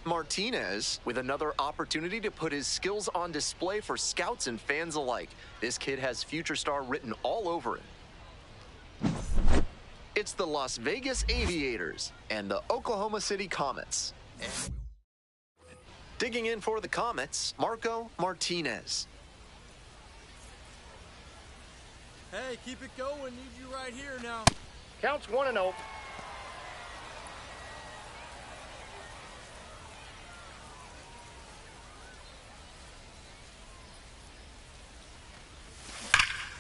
Martinez with another opportunity to put his skills on display for scouts and fans alike. This kid has future star written all over him. It's the Las Vegas Aviators and the Oklahoma City Comets. And digging in for the Comets, Marco Martinez. Hey, keep it going. Need you right here now. Counts 1-0.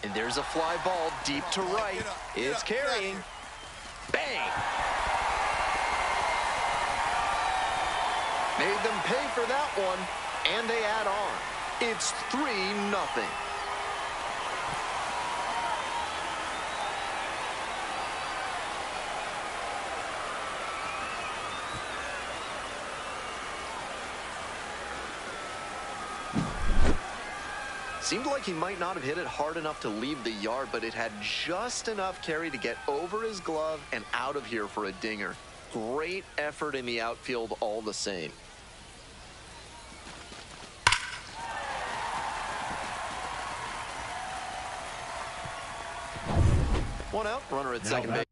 And there's a fly ball deep to right. It's carrying. Bang! Made them pay for that one, and they add on. It's 3-0. Seemed like he might not have hit it hard enough to leave the yard, but it had just enough carry to get over his glove and out of here for a dinger. Great effort in the outfield all the same. One out, runner at second base.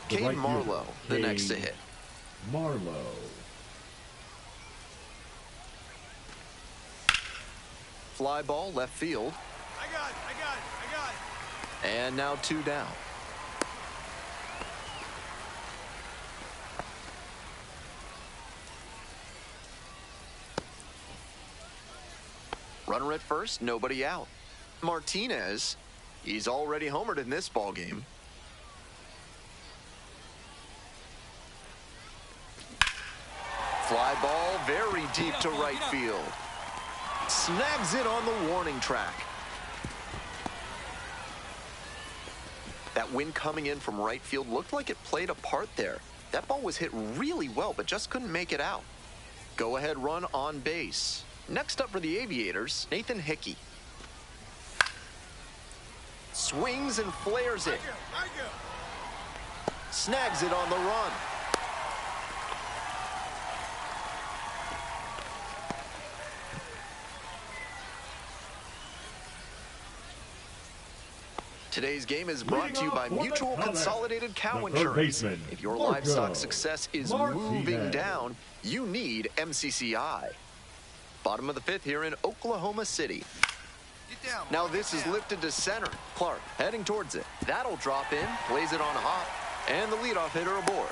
Cade Marlowe, the next to hit. Marlowe. Fly ball left field. I got it. And now 2 down. Runner at first, nobody out. Martinez, he's already homered in this ball game. Fly ball very deep to right field. Snags it on the warning track. That wind coming in from right field looked like it played a part there. That ball was hit really well, but just couldn't make it out. Go ahead run on base. Next up for the Aviators, Nathan Hickey. Swings and flares it. Snags it on the run. Today's game is brought to you by Mutual Consolidated Cow Insurance. If your livestock success is moving down, you need MCCI. Bottom of the 5th here in Oklahoma City. Now this is lifted to center. Clark heading towards it. That'll drop in, plays it on hop, and the leadoff hitter aboard.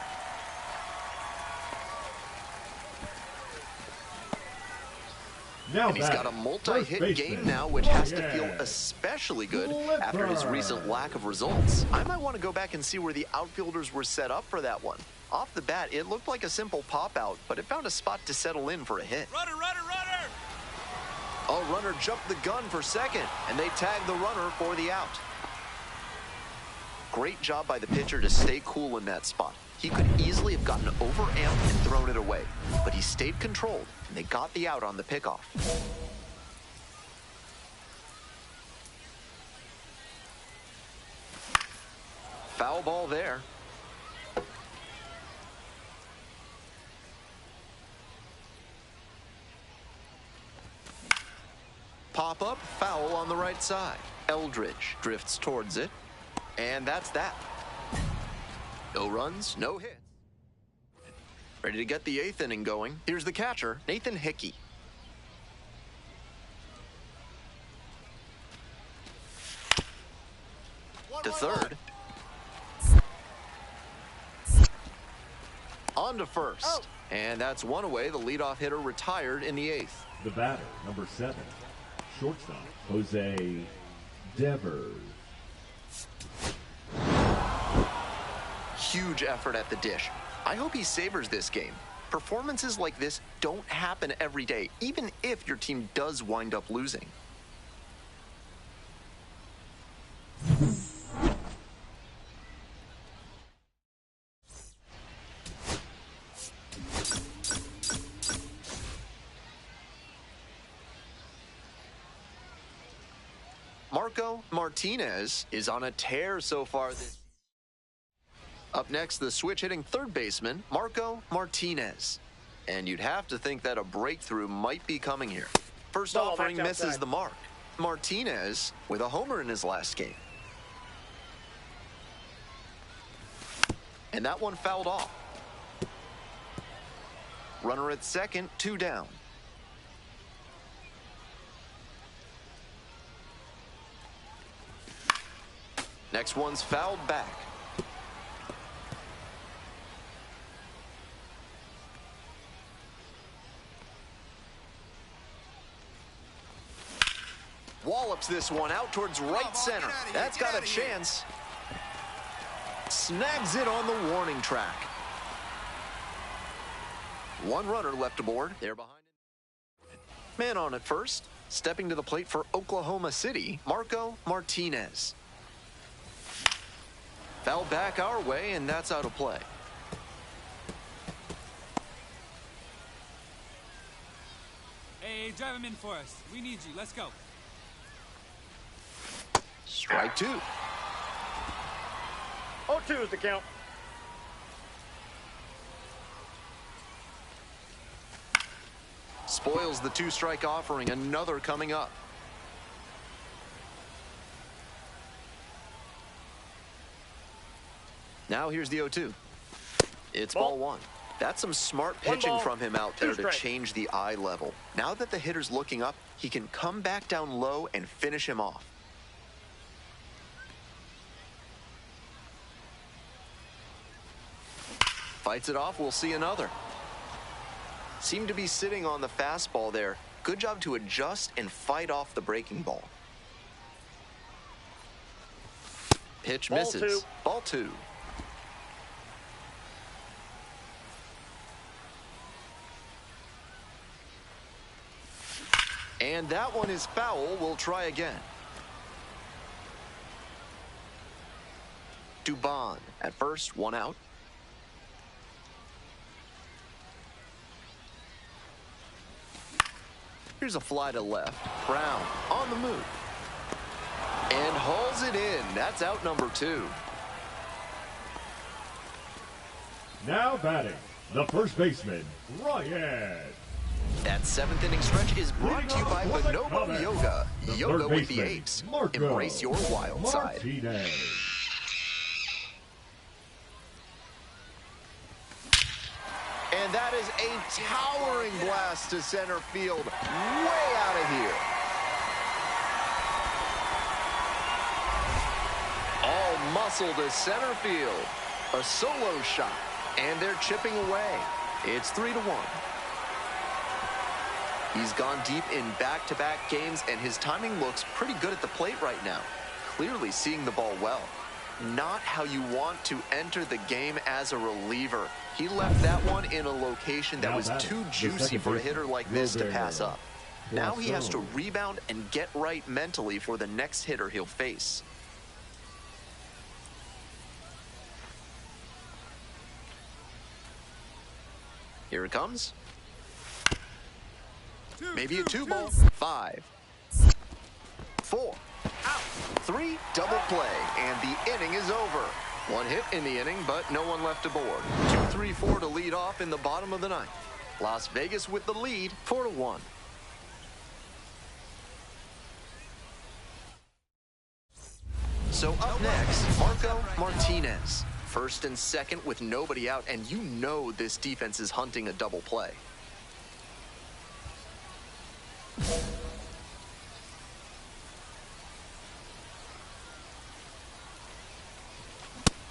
And he's got a multi-hit game now, which has to feel especially good after his recent lack of results. I might want to go back and see where the outfielders were set up for that one. Off the bat, it looked like a simple pop-out, but it found a spot to settle in for a hit. Runner! A runner jumped the gun for second, and they tagged the runner for the out. Great job by the pitcher to stay cool in that spot. He could easily have gotten overamped and thrown it away, but he stayed controlled, and they got the out on the pickoff. Foul ball there. Pop-up, foul on the right side. Eldridge drifts towards it, and that's that. No runs, no hits. Ready to get the 8th inning going. Here's the catcher, Nathan Hickey. To third. On to first. And that's one away. The leadoff hitter retired in the 8th. The batter, number 7, shortstop, Jose Devers. Huge effort at the dish. I hope he savors this game. Performances like this don't happen every day, even if your team does wind up losing. Marco Martinez is on a tear so far this. Up next, the switch-hitting third baseman, Marco Martinez. And you'd have to think that a breakthrough might be coming here. First offering misses the mark. Martinez with a homer in his last game. And that one fouled off. Runner at second, 2 down. Next one's fouled back. Wallops this one out towards right center. That's got a chance. Snags it on the warning track. One runner left aboard. They're behind it. Man on at first. Stepping to the plate for Oklahoma City, Marco Martinez. Foul back our way, and that's out of play. Hey, drive him in for us. We need you. Let's go. Strike 2. 0-2 is the count. Spoils the 2-strike offering. Another coming up. Now here's the 0-2. It's ball one. That's some smart pitching from him out there to change the eye level. Now that the hitter's looking up, he can come back down low and finish him off. Fights it off, we'll see another. Seemed to be sitting on the fastball there. Good job to adjust and fight off the breaking ball. Pitch misses. Ball two. And that one is foul. We'll try again. Dubon at first, one out. Here's a fly to left. Brown on the move. And hauls it in. That's out number 2. Now batting, the first baseman, Ryan. That 7th inning stretch is brought to you by Bonobo Yoga. Yoga with the apes. Embrace your wild side. And that is a towering blast to center field. Way out of here. All muscle to center field. A solo shot. And they're chipping away. It's 3-1. He's gone deep in back-to-back games, and his timing looks pretty good at the plate right now. Clearly seeing the ball well. Not how you want to enter the game as a reliever. He left that one in a location that was too juicy for a hitter like this to pass up. Now he has to rebound and get right mentally for the next hitter he'll face. Here it comes. Maybe a 2-ball. 5, 4, out. 3, double play, and the inning is over. 1 hit in the inning, but no one left aboard. 2-3-4 to lead off in the bottom of the 9th. Las Vegas with the lead, 4-1. So up next, Marco Martinez. First and second with nobody out, and you know this defense is hunting a double play.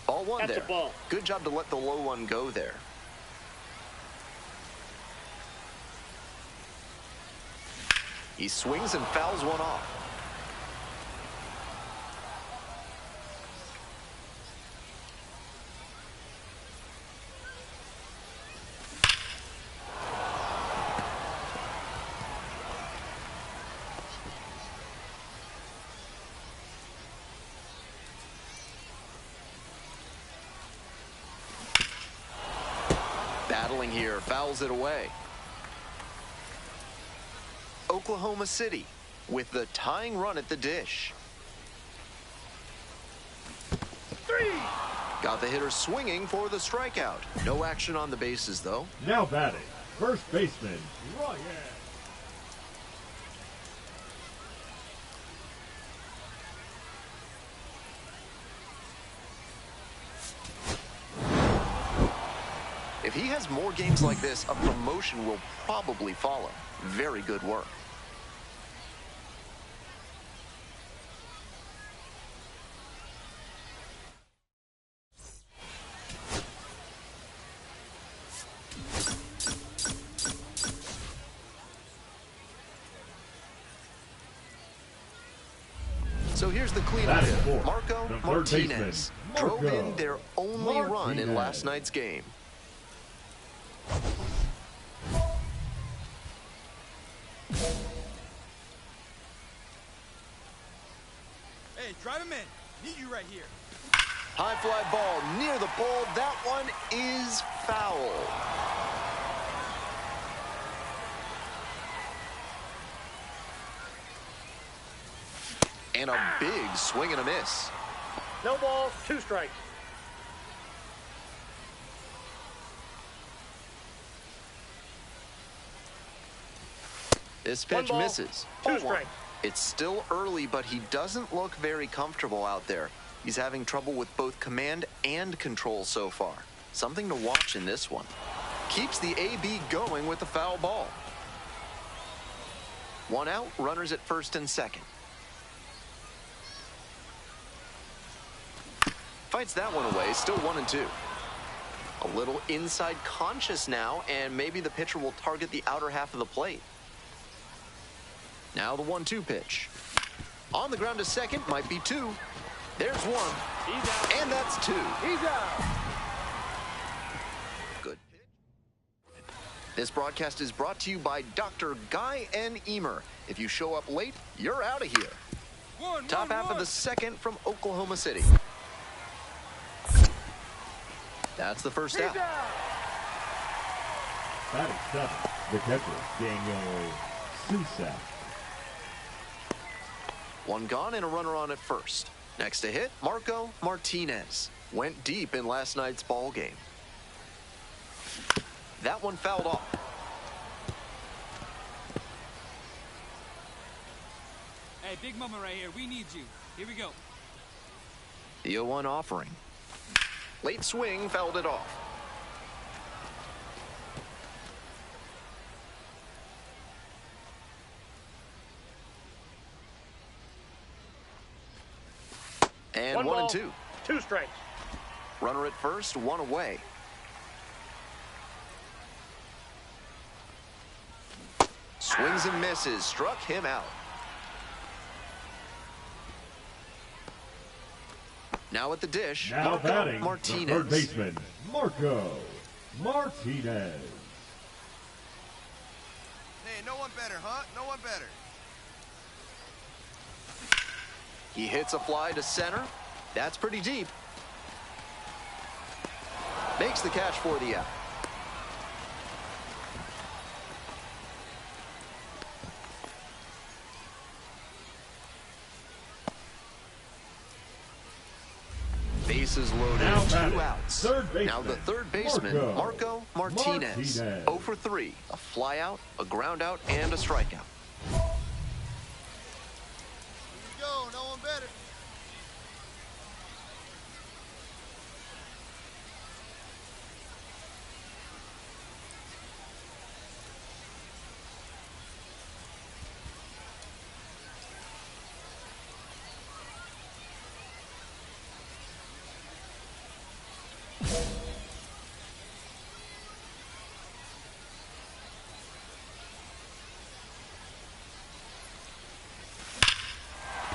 Ball one there. Good job to let the low one go there. He swings and fouls one off. Battling here, fouls it away. Oklahoma City with the tying run at the dish. 3. Got the hitter swinging for the strikeout. No action on the bases, though. Now batting, first baseman, Ryan. If he has more games like this, a promotion will probably follow. Very good work. So here's the cleanup hitter, Marco Martinez. Drove in their only run in last night's game. Hey, drive him in. Need you right here. High fly ball near the pole. That one is foul. And a big swing and a miss. No balls, 2 strikes. This pitch misses. 2 strikes. It's still early, but he doesn't look very comfortable out there. He's having trouble with both command and control so far. Something to watch in this one. Keeps the AB going with the foul ball. One out, runners at first and second. Fights that one away, still 1-2. A little inside conscious now, and maybe the pitcher will target the outer half of the plate. Now the 1-2 pitch. On the ground to second, might be two. There's one. He's out. And that's two. He's out. Good pitch. This broadcast is brought to you by Dr. Guy N. Emer. If you show up late, you're out of here. Top half of the second from Oklahoma City. That's the first out. Batting seven, the catcher, Daniel Susak. One gone and a runner on at first. Next to hit, Marco Martinez. Went deep in last night's ball game. That one fouled off. Hey, Big Mama right here. We need you. Here we go. The 0-1 offering. Late swing, fouled it off. And One ball, 1-2. 2 strikes. Runner at first, one away. Swings and misses, struck him out. Now at the dish, Now Marco batting, the Martinez. third baseman, Marco Martinez. Hey, no one better, huh? No one better. He hits a fly to center. That's pretty deep. Makes the catch for the out. Bases loaded, Now 2 batting, outs. third baseman, Now the third baseman, Marco Martinez. 0 for 3. A fly out, a ground out, and a strikeout. Here we go, no one better.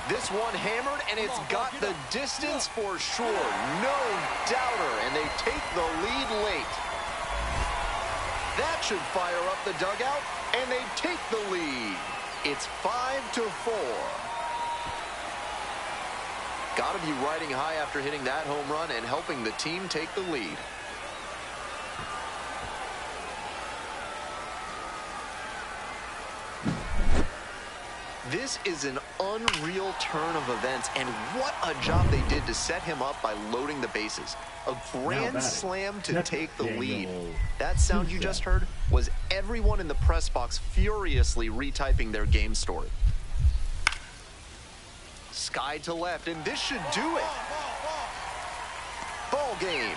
This one hammered, and it's got the distance for sure. No doubter, and they take the lead late. That should fire up the dugout, and they take the lead. It's 5-4. Gotta be riding high after hitting that home run and helping the team take the lead. This is an unreal turn of events, and what a job they did to set him up by loading the bases. A grand slam to take the lead. That sound you just heard was everyone in the press box furiously retyping their game story. Sky to left, and this should do it. Ball game.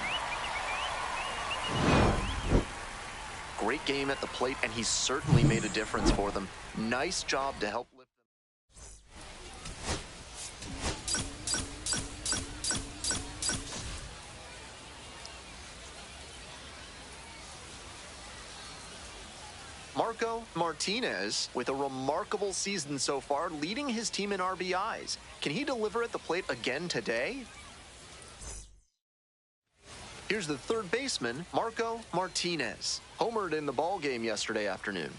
Great game at the plate, and he certainly made a difference for them. Nice job to help lift them. Marco Martinez with a remarkable season so far, leading his team in RBIs. Can he deliver at the plate again today? Here's the third baseman, Marco Martinez. Homered in the ball game yesterday afternoon.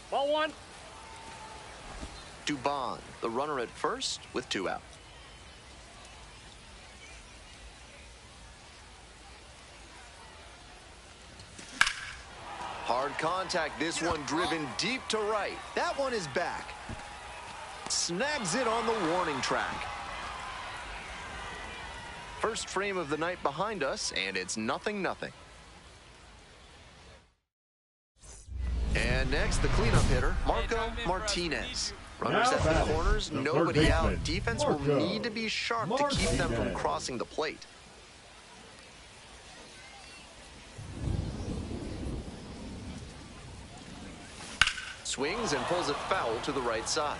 Ball 1. Dubon, the runner at first with 2 out. Hard contact, this one driven deep to right. That one is back. Snags it on the warning track. First frame of the night behind us, and it's 0-0. And next, the cleanup hitter, Marco Martinez. Runners Now at the batting, corners, the third nobody out. baseman, Defense will Marco need to be sharp to keep them from Martinez. crossing the plate. Swings and pulls it foul to the right side.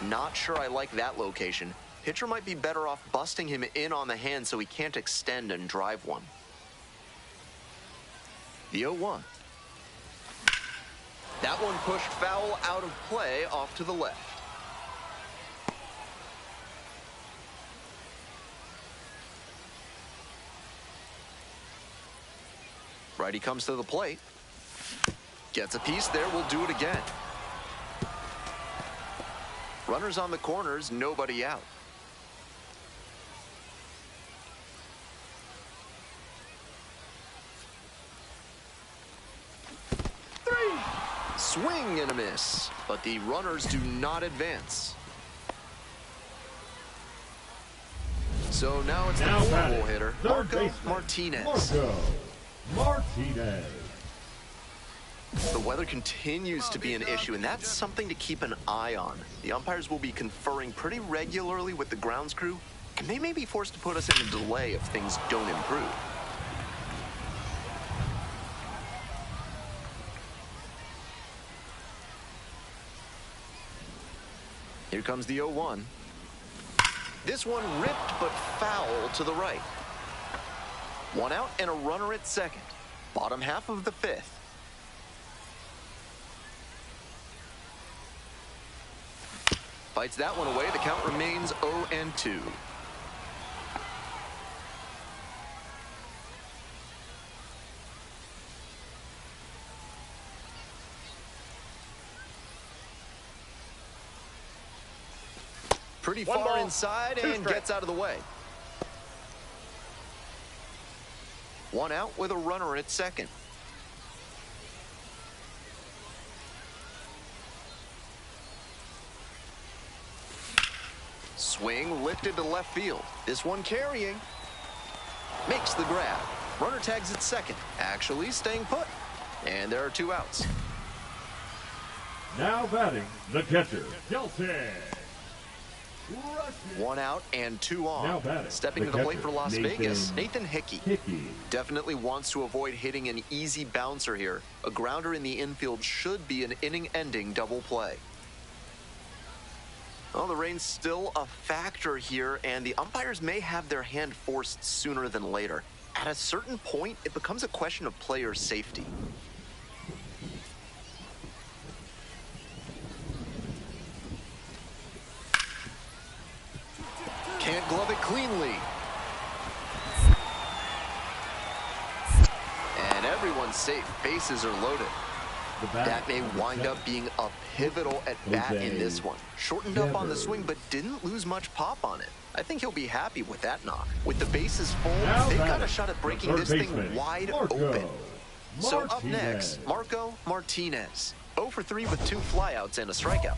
Not sure I like that location. Pitcher might be better off busting him in on the hand so he can't extend and drive one. The 0-1. That one pushed foul out of play off to the left. Righty comes to the plate. Gets a piece there, will do it again. Runners on the corners, nobody out. Swing and a miss, but the runners do not advance. So now it's the Now pole batting, hitter, third Marco baseman, Martinez. Marco Martinez. The weather continues to be an issue, and that's something to keep an eye on. The umpires will be conferring pretty regularly with the grounds crew, and they may be forced to put us in a delay if things don't improve. Here comes the 0-1. This one ripped but foul to the right. One out and a runner at second. Bottom half of the fifth. Fights that one away. The count remains 0-2. Pretty One far ball, inside two and strikes. gets out of the way. One out with a runner at second. Swing lifted to left field. This one carrying. Makes the grab. Runner tags at second. Actually staying put. And there are two outs. Now batting, the catcher, Kelton. One out and two Now on. batting, Stepping the to the plate catcher, for Las Nathan Vegas, Nathan Hickey. Hickey. Definitely wants to avoid hitting an easy bouncer here. A grounder in the infield should be an inning-ending double play. Well, the rain's still a factor here, and the umpires may have their hand forced sooner than later. At a certain point, it becomes a question of player safety. Can't glove it cleanly. And everyone's safe. Bases are loaded. The bat, That may number wind 7. up being a pivotal at bat in this one. Shortened up on the swing, but didn't lose much pop on it. I think he'll be happy with that knock. With the bases full, Now they've got batting, a shot at the breaking third this thing baseman, wide Marco open. So up Martinez. next, Marco Martinez. 0 for 3 with 2 flyouts and a strikeout.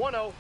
1-0.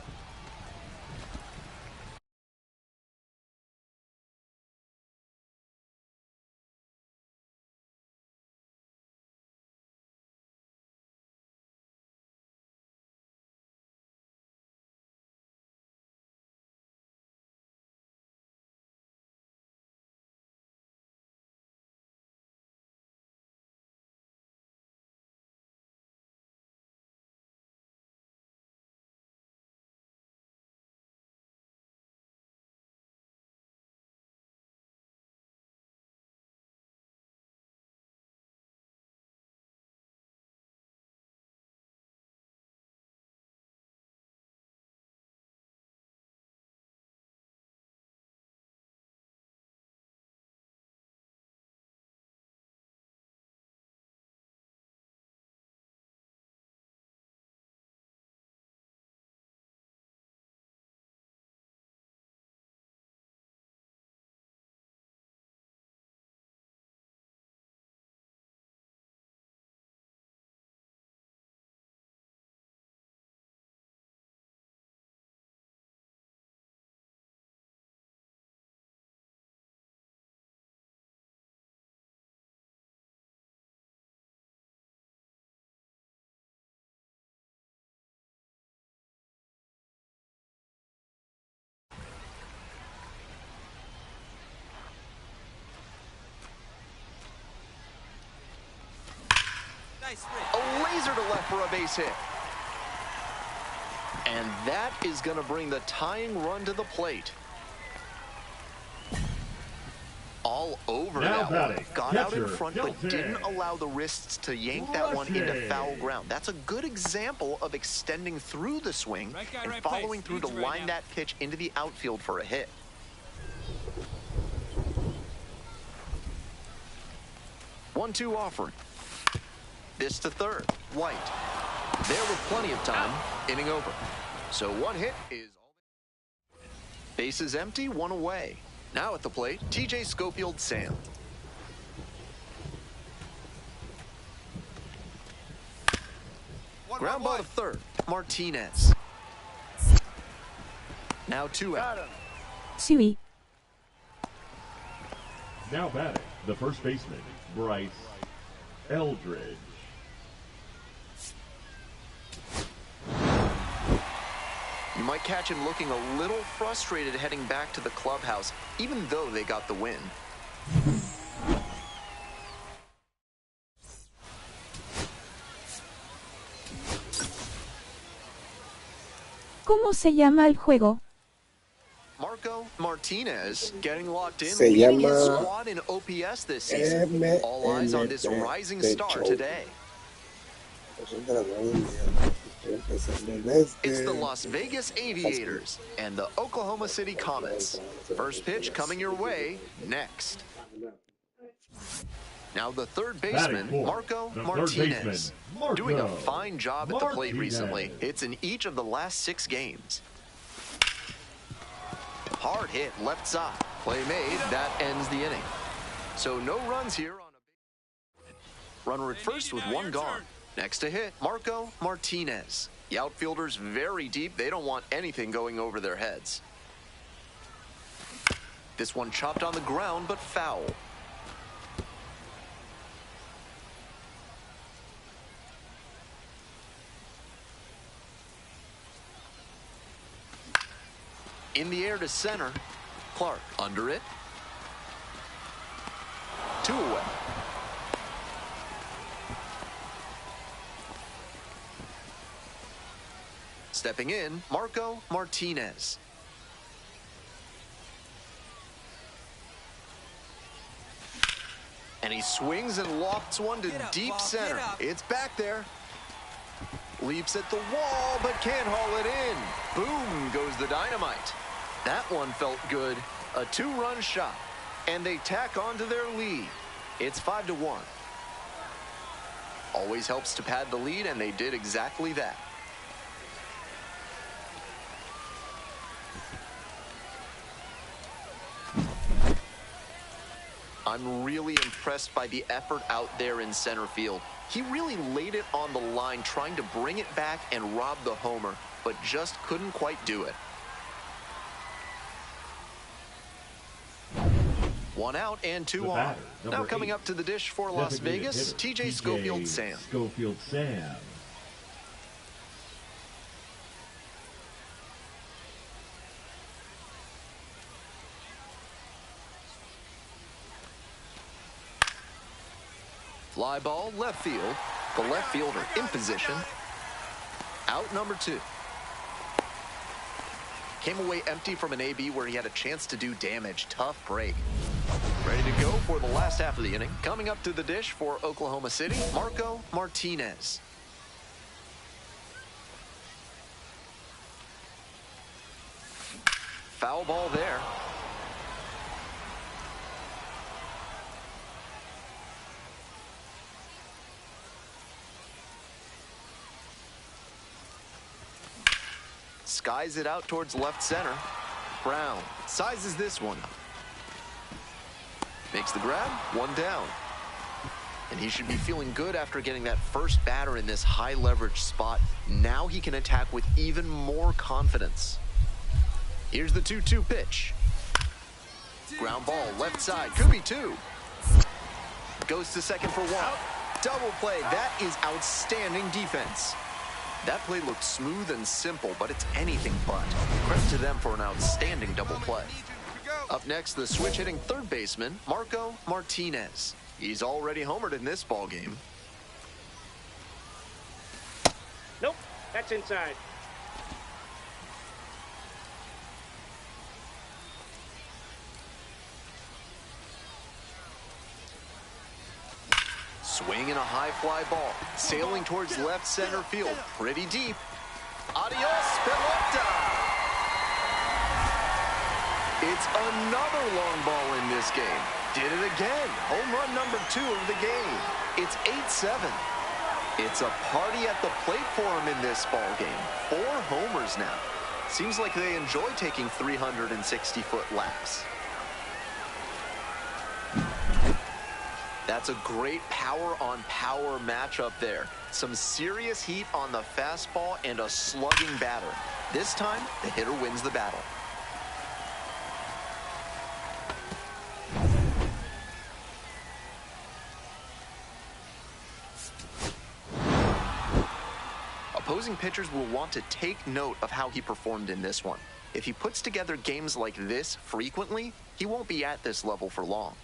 A laser to left for a base hit. And that is going to bring the tying run to the plate. All over Now that batting, one. Got out in catcher, front, but Hilton. didn't allow the wrists to yank that one into foul ground. That's a good example of extending through the swing Right guy, and right following place. through to Needs you right line now. that pitch into the outfield for a hit. 1-2 offering. This to third. White. There with plenty of time. Inning over. So one hit is all. Bases empty, one away. Now at the plate, TJ Schofield Sam. Ground ball to third. Martinez. Now 2 out. Got him. Suey. Now batting, the first baseman, Bryce Eldridge. You might catch him looking a little frustrated heading back to the clubhouse, even though they got the win. ¿Cómo se llama el juego? Marco Martinez getting locked in, Se leading his llama squad in OPS this season. All eyes on this rising star today. It's the Las Vegas Aviators and the Oklahoma City Comets. First pitch coming your way next. Now the third baseman, Marco Martinez. Doing a fine job at the plate recently. It's in each of the last 6 games. Hard hit left side. Play made. That ends the inning. So no runs here on a runner at first with one gone. Next to hit, Marco Martinez. The outfielders very deep. They don't want anything going over their heads. This one chopped on the ground, but foul. In the air to center. Clark under it. 2 away. Stepping in, Marco Martinez. And he swings and lofts one to deep center. It's back there. Leaps at the wall, but can't haul it in. Boom goes the dynamite. That one felt good. A 2-run shot. And they tack on to their lead. It's 5-1. Always helps to pad the lead, and they did exactly that. I'm really impressed by the effort out there in center field. He really laid it on the line, trying to bring it back and rob the homer, but just couldn't quite do it. One out and two on. Now coming up to the dish for Las Vegas, TJ Schofield Sam. Schofield Sam. Fly ball, left field. The left fielder in position. Out number 2. Came away empty from an AB where he had a chance to do damage. Tough break. Ready to go for the last half of the inning. Coming up to the dish for Oklahoma City, Marco Martinez. Foul ball there. Skies it out towards left center. Brown sizes this one up. Makes the grab, one down. And he should be feeling good after getting that first batter in this high leverage spot. Now he can attack with even more confidence. Here's the 2-2 pitch. Ground ball, left side, could be 2. Goes to second for 1. Double play, that is outstanding defense. That play looked smooth and simple, but it's anything but. Credit to them for an outstanding double play. Up next, the switch-hitting third baseman, Marco Martinez. He's already homered in this ballgame. Nope, that's inside. Swinging a high fly ball, sailing towards left center field, pretty deep. Adios, pelota! It's another long ball in this game. Did it again. Home run number 2 of the game. It's 8-7. It's a party at the plate for him in this ball game. 4 homers now. Seems like they enjoy taking 360-foot laps. That's a great power-on-power matchup there. Some serious heat on the fastball and a slugging batter. This time, the hitter wins the battle. Opposing pitchers will want to take note of how he performed in this one. If he puts together games like this frequently, he won't be at this level for long.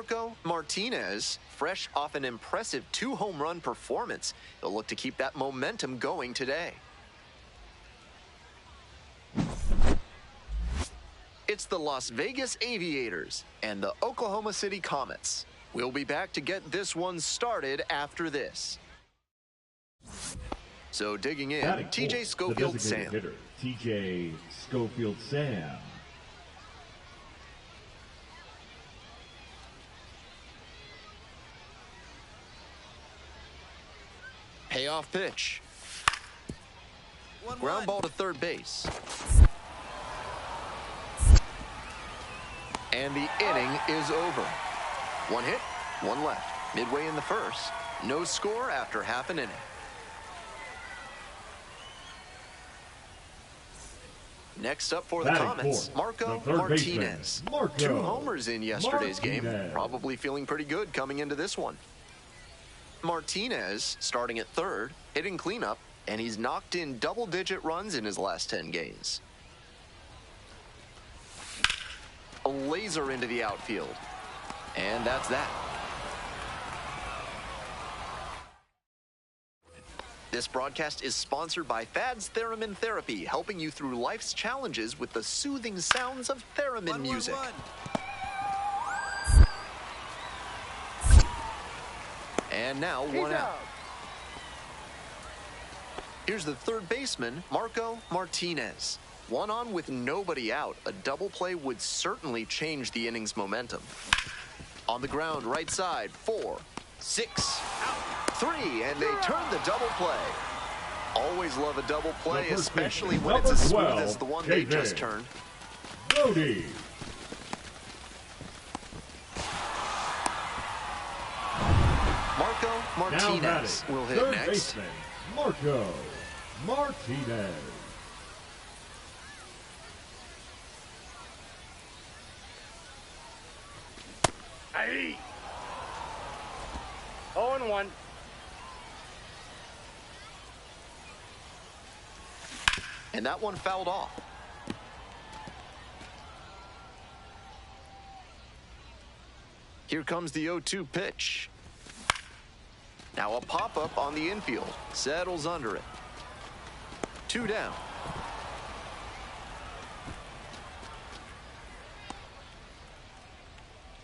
Marco Martinez, fresh off an impressive 2-home run performance. He'll look to keep that momentum going today. It's the Las Vegas Aviators and the Oklahoma City Comets. We'll be back to get this one started after this. So digging in, TJ Schofield Sam. Hitter, TJ Schofield Sam. Payoff pitch. Ground ball to third base. And the inning is over. One hit, one left. Midway in the first. No score after half an inning. Next up for the Comets, Marco Martinez. 2 homers in yesterday's game. Probably feeling pretty good coming into this one. Martinez starting at third, hitting cleanup, and he's knocked in double-digit runs in his last 10 games. A laser into the outfield. And that's that. This broadcast is sponsored by Thad's Theremin Therapy, helping you through life's challenges with the soothing sounds of theremin music. And now 1 out. Here's the third baseman, Marco Martinez. 1 on with nobody out. A double play would certainly change the inning's momentum. On the ground, right side, 4, 6, 3, and they turn the double play. Always love a double play, especially when it's as smooth as the one they just turned. Brody. Marco Martinez will hit next. Baseman, Marco Martinez. Aye. 0-1. And that one fouled off. Here comes the 0-2 pitch. Now a pop-up on the infield. Settles under it. 2 down.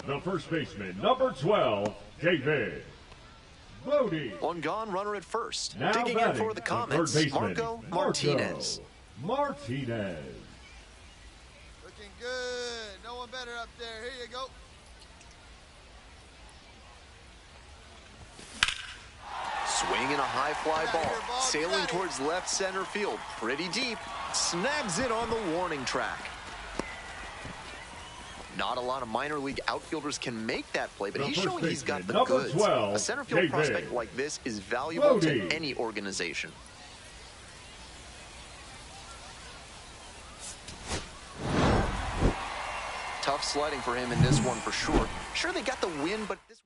The first baseman, number 12, David Brody. 1 gone, runner at first. Now digging in for the Comets, Marco Martinez. Martinez. Looking good. No one better up there. Here you go. Swinging a high fly ball. Sailing towards left center field. Pretty deep. Snags it on the warning track. Not a lot of minor league outfielders can make that play, but he's showing he's got the goods. 12, a center field prospect like this is valuable to any organization. Tough sledding for him in this one for sure. Sure, they got the win, but this...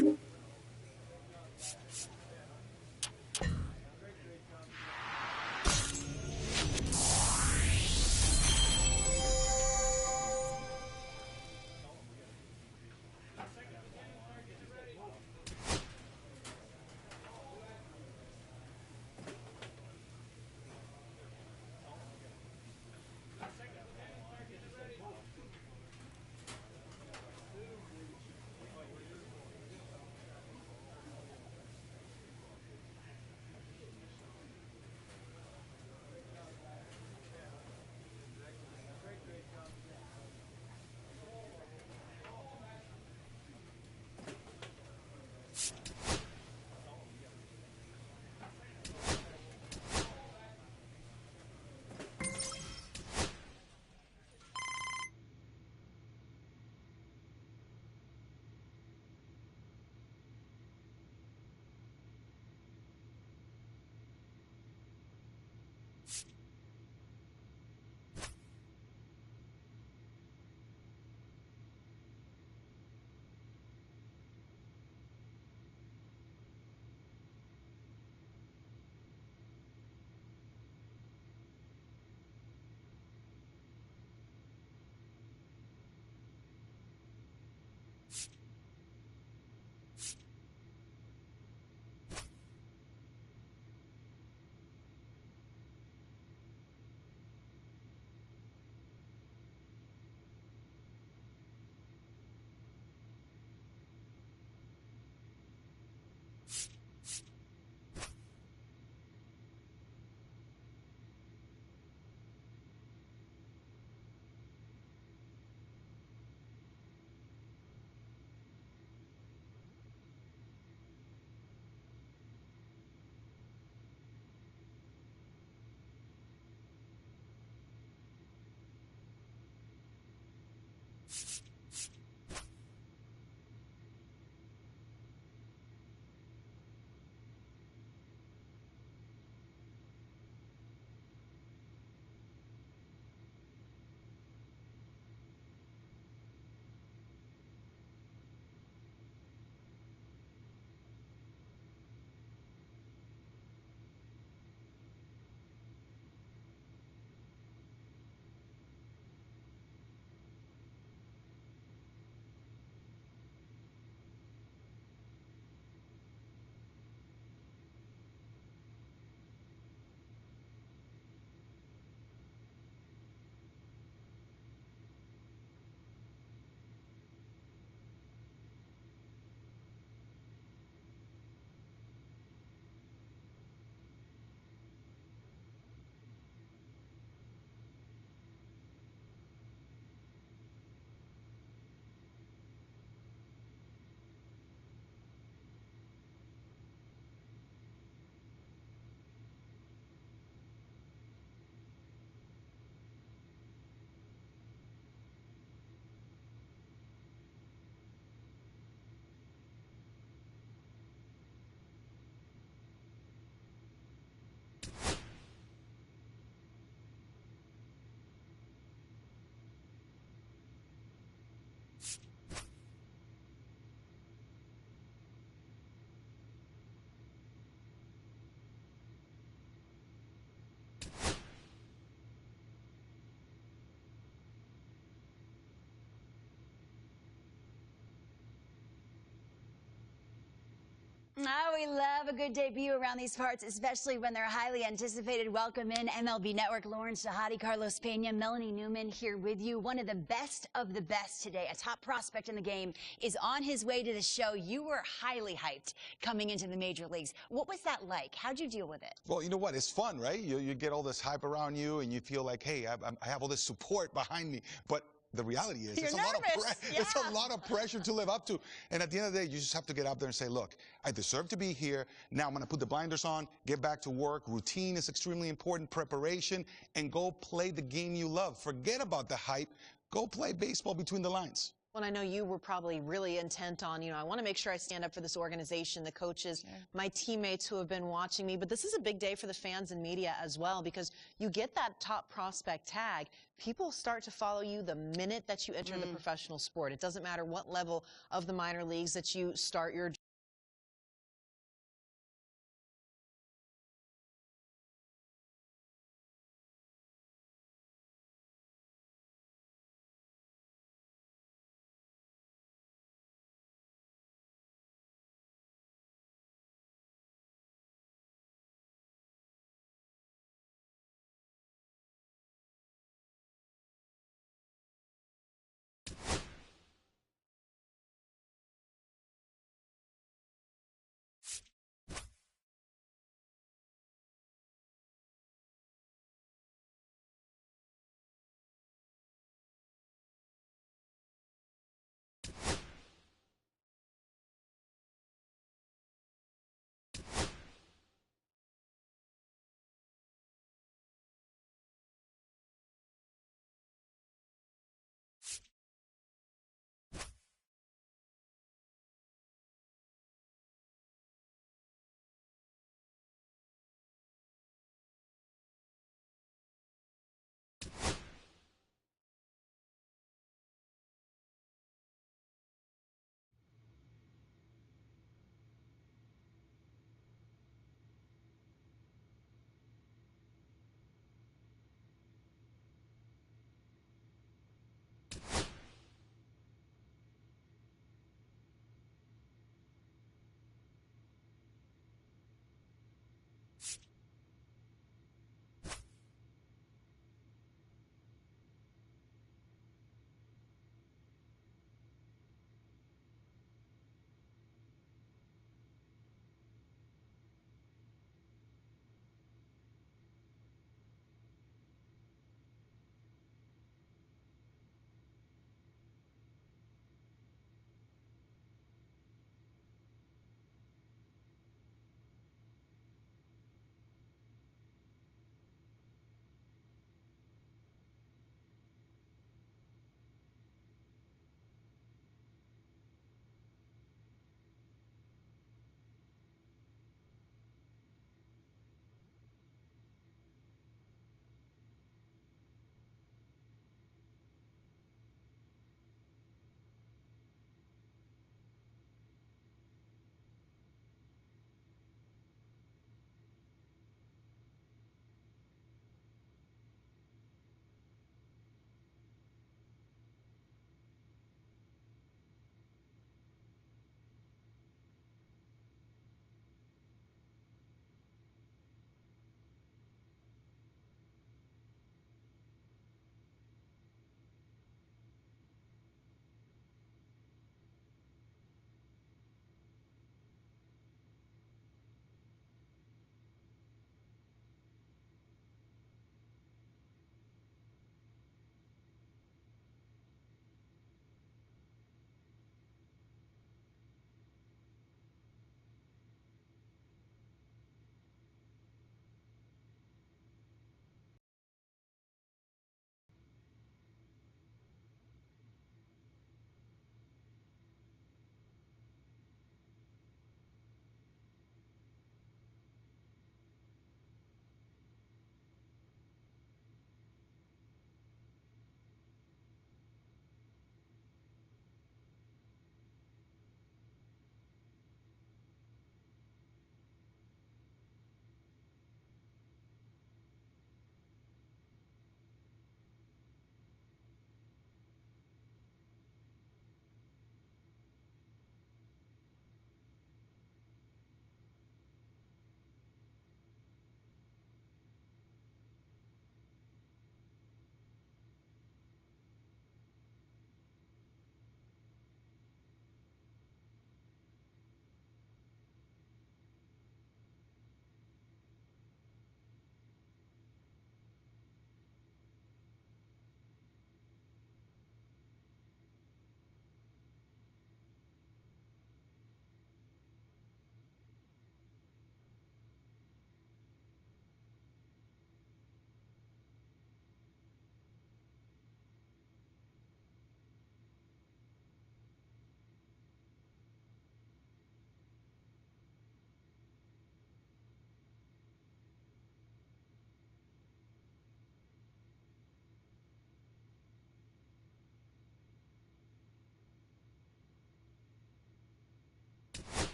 Oh, we love a good debut around these parts, especially when they're highly anticipated. Welcome in MLB Network, Lawrence Shahadi, Carlos Pena, Melanie Newman here with you. One of the best today, a top prospect in the game, is on his way to the show. You were highly hyped coming into the major leagues. What was that like? How'd you deal with it? Well, you know what? It's fun, right? You get all this hype around you, and you feel like, hey, I have all this support behind me. But the reality is, it's a lot of pressure to live up to. And at the end of the day, you just have to get out there and say, look, I deserve to be here. Now I'm going to put the blinders on, get back to work. Routine is extremely important, preparation, and go play the game you love. Forget about the hype. Go play baseball between the lines. Well, I know you were probably really intent on, I want to make sure I stand up for this organization, the coaches, my teammates who have been watching me. But this is a big day for the fans and media as well, because you get that top prospect tag. People start to follow you the minute that you enter the professional sport. It doesn't matter what level of the minor leagues that you start your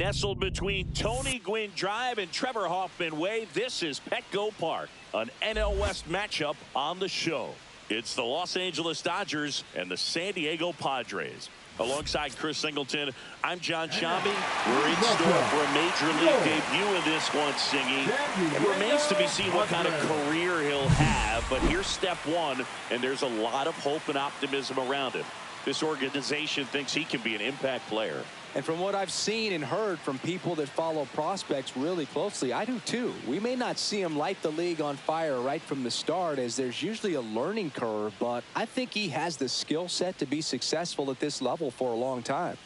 Nestled between Tony Gwynn Drive and Trevor Hoffman Way, this is Petco Park, an NL West matchup on the show. It's the Los Angeles Dodgers and the San Diego Padres. Alongside Chris Singleton, I'm John Shambi. We're in store for a major league debut in this one, Singy. It remains to be seen what kind of career he'll have, but here's step one, and there's a lot of hope and optimism around him. This organization thinks he can be an impact player. And from what I've seen and heard from people that follow prospects really closely, I do too. We may not see him light the league on fire right from the start, as there's usually a learning curve, but I think he has the skill set to be successful at this level for a long time.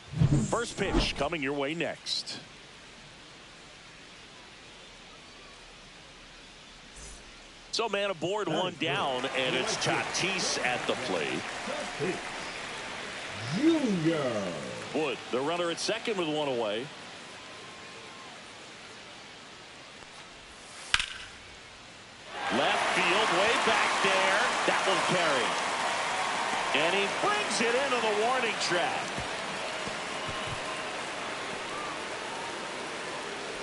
First pitch coming your way next. So man aboard, one down, and it's Tatis at the plate. Junior. Wood, the runner at second with one away. Left field, way back there. That will carry. And he brings it into the warning track.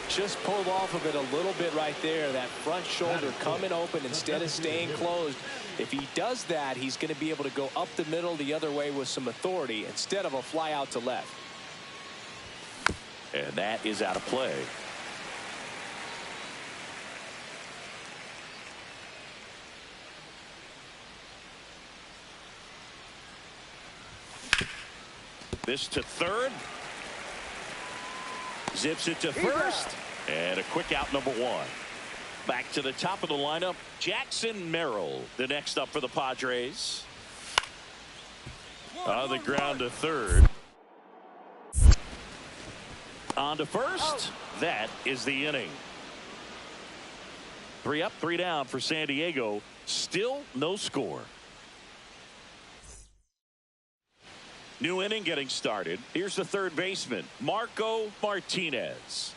Just pulled off of it a little bit right there. That front shoulder coming open instead of staying closed. If he does that, he's going to be able to go up the middle the other way with some authority instead of a fly out to left. And that is out of play. This to third. Zips it to first. And a quick out, number one. Back to the top of the lineup, Jackson Merrill, the next up for the Padres. On the ground to third. On to first. That is the inning. 3 up, 3 down for San Diego. Still no score. New inning getting started. Here's the third baseman, Marco Martinez.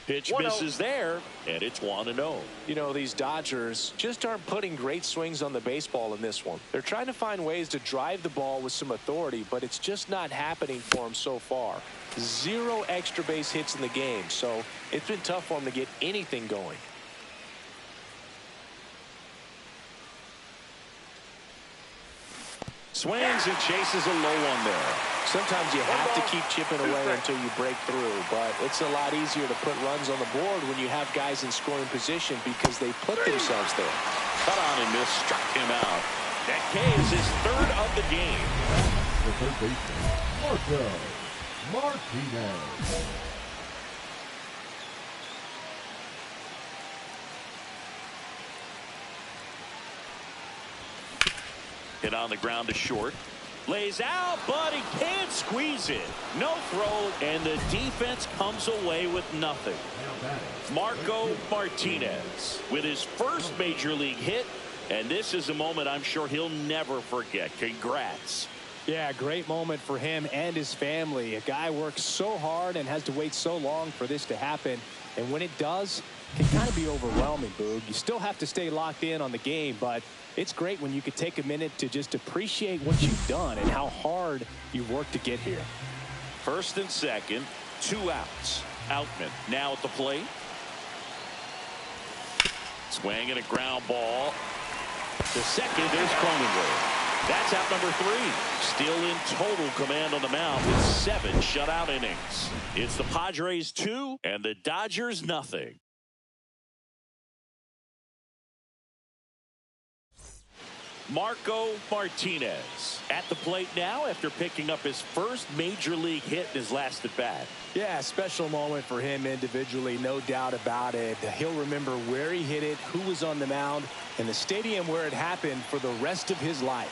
Pitch misses there, and it's 1-0. You know, these Dodgers just aren't putting great swings on the baseball in this one. They're trying to find ways to drive the ball with some authority, but it's just not happening for them so far. 0 extra base hits in the game, so it's been tough for them to get anything going. Swings and chases a low one there. Sometimes you have to keep chipping away until you break through, but it's a lot easier to put runs on the board when you have guys in scoring position because they put themselves there. Cut on and miss, struck him out. That K is his third of the game. The third baseman, Marco Martinez. Hit on the ground to short. Lays out, but he can't squeeze it. No throw, and the defense comes away with nothing. Marco Martinez with his first major league hit, and this is a moment I'm sure he'll never forget. Congrats. Yeah, great moment for him and his family. A guy works so hard and has to wait so long for this to happen, and when it does, it can kind of be overwhelming, Boog. You still have to stay locked in on the game, but it's great when you could take a minute to just appreciate what you've done and how hard you've worked to get here. First and second, 2 outs. Outman now at the plate. Swing and a ground ball. The second is Cronenworth. That's out number 3. Still in total command on the mound with 7 shutout innings. It's the Padres 2 and the Dodgers nothing. Marco Martinez at the plate now after picking up his first major league hit in his last at bat. Yeah, special moment for him individually, no doubt about it. He'll remember where he hit it, who was on the mound, and the stadium where it happened for the rest of his life.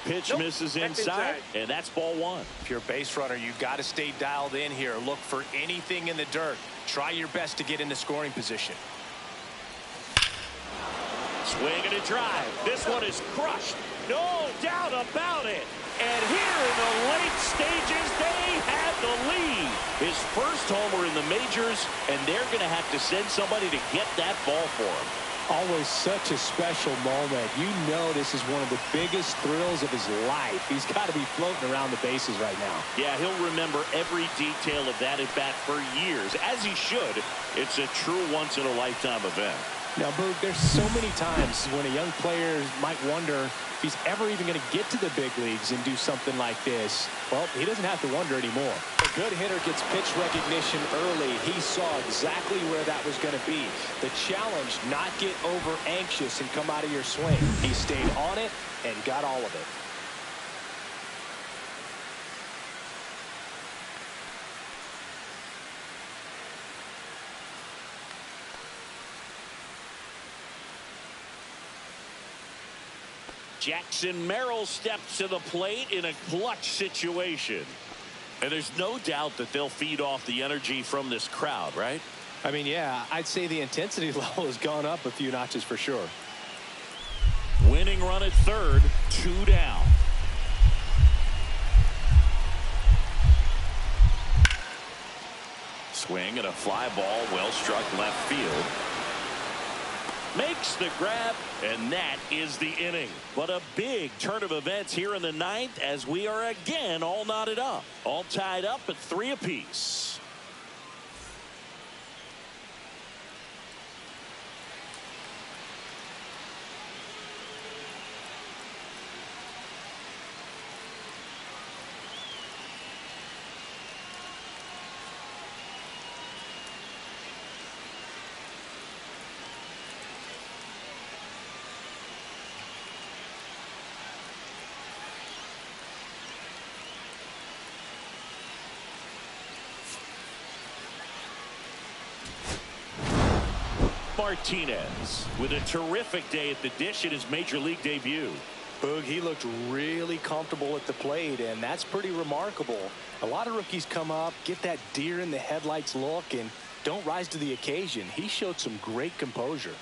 Pitch misses inside, and that's ball 1. If you're a base runner, you've got to stay dialed in here. Look for anything in the dirt. Try your best to get into scoring position. Swing and a drive. This one is crushed. No doubt about it. And here in the late stages, they have the lead. His first homer in the majors, and they're going to have to send somebody to get that ball for him. Always such a special moment. You know this is one of the biggest thrills of his life. He's got to be floating around the bases right now. Yeah, he'll remember every detail of that at-bat for years, as he should. It's a true once-in-a-lifetime event. Now, Boog, there's so many times when a young player might wonder if he's ever even going to get to the big leagues and do something like this. Well, he doesn't have to wonder anymore. A good hitter gets pitch recognition early. He saw exactly where that was going to be. The challenge, not get over anxious and come out of your swing. He stayed on it and got all of it. Jackson Merrill steps to the plate in a clutch situation. And there's no doubt that they'll feed off the energy from this crowd, right? I mean, yeah, I'd say the intensity level has gone up a few notches for sure. Winning run at third, 2 down. Swing and a fly ball, well struck left field. Makes the grab, and that is the inning. But a big turn of events here in the ninth as we are again all knotted up. All tied up at 3 apiece. Martinez with a terrific day at the dish in his major league debut. Boog, he looked really comfortable at the plate, and that's pretty remarkable. A lot of rookies come up, get that deer in the headlights look, and don't rise to the occasion. He showed some great composure.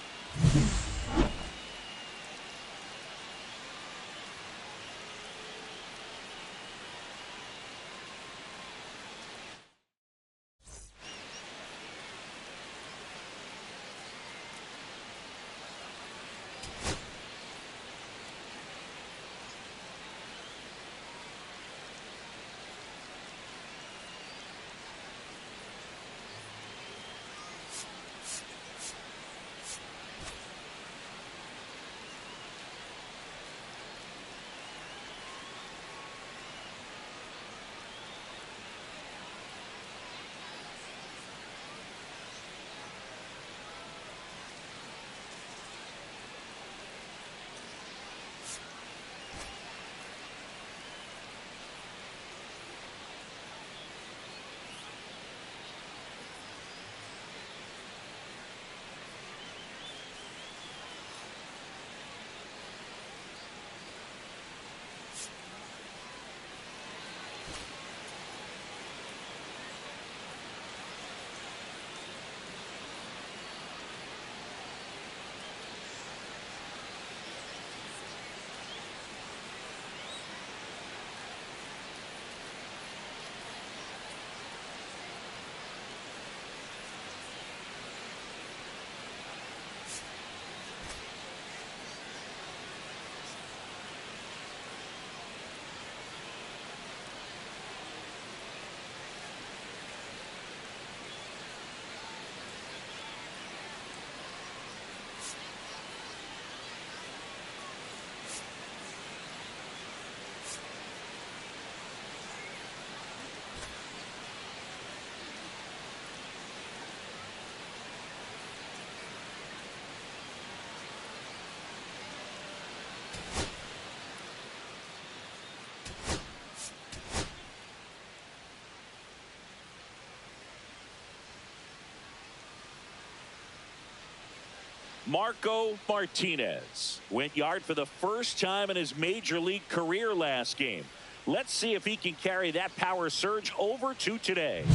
Marco Martinez went yard for the first time in his major league career last game. Let's see if he can carry that power surge over to today.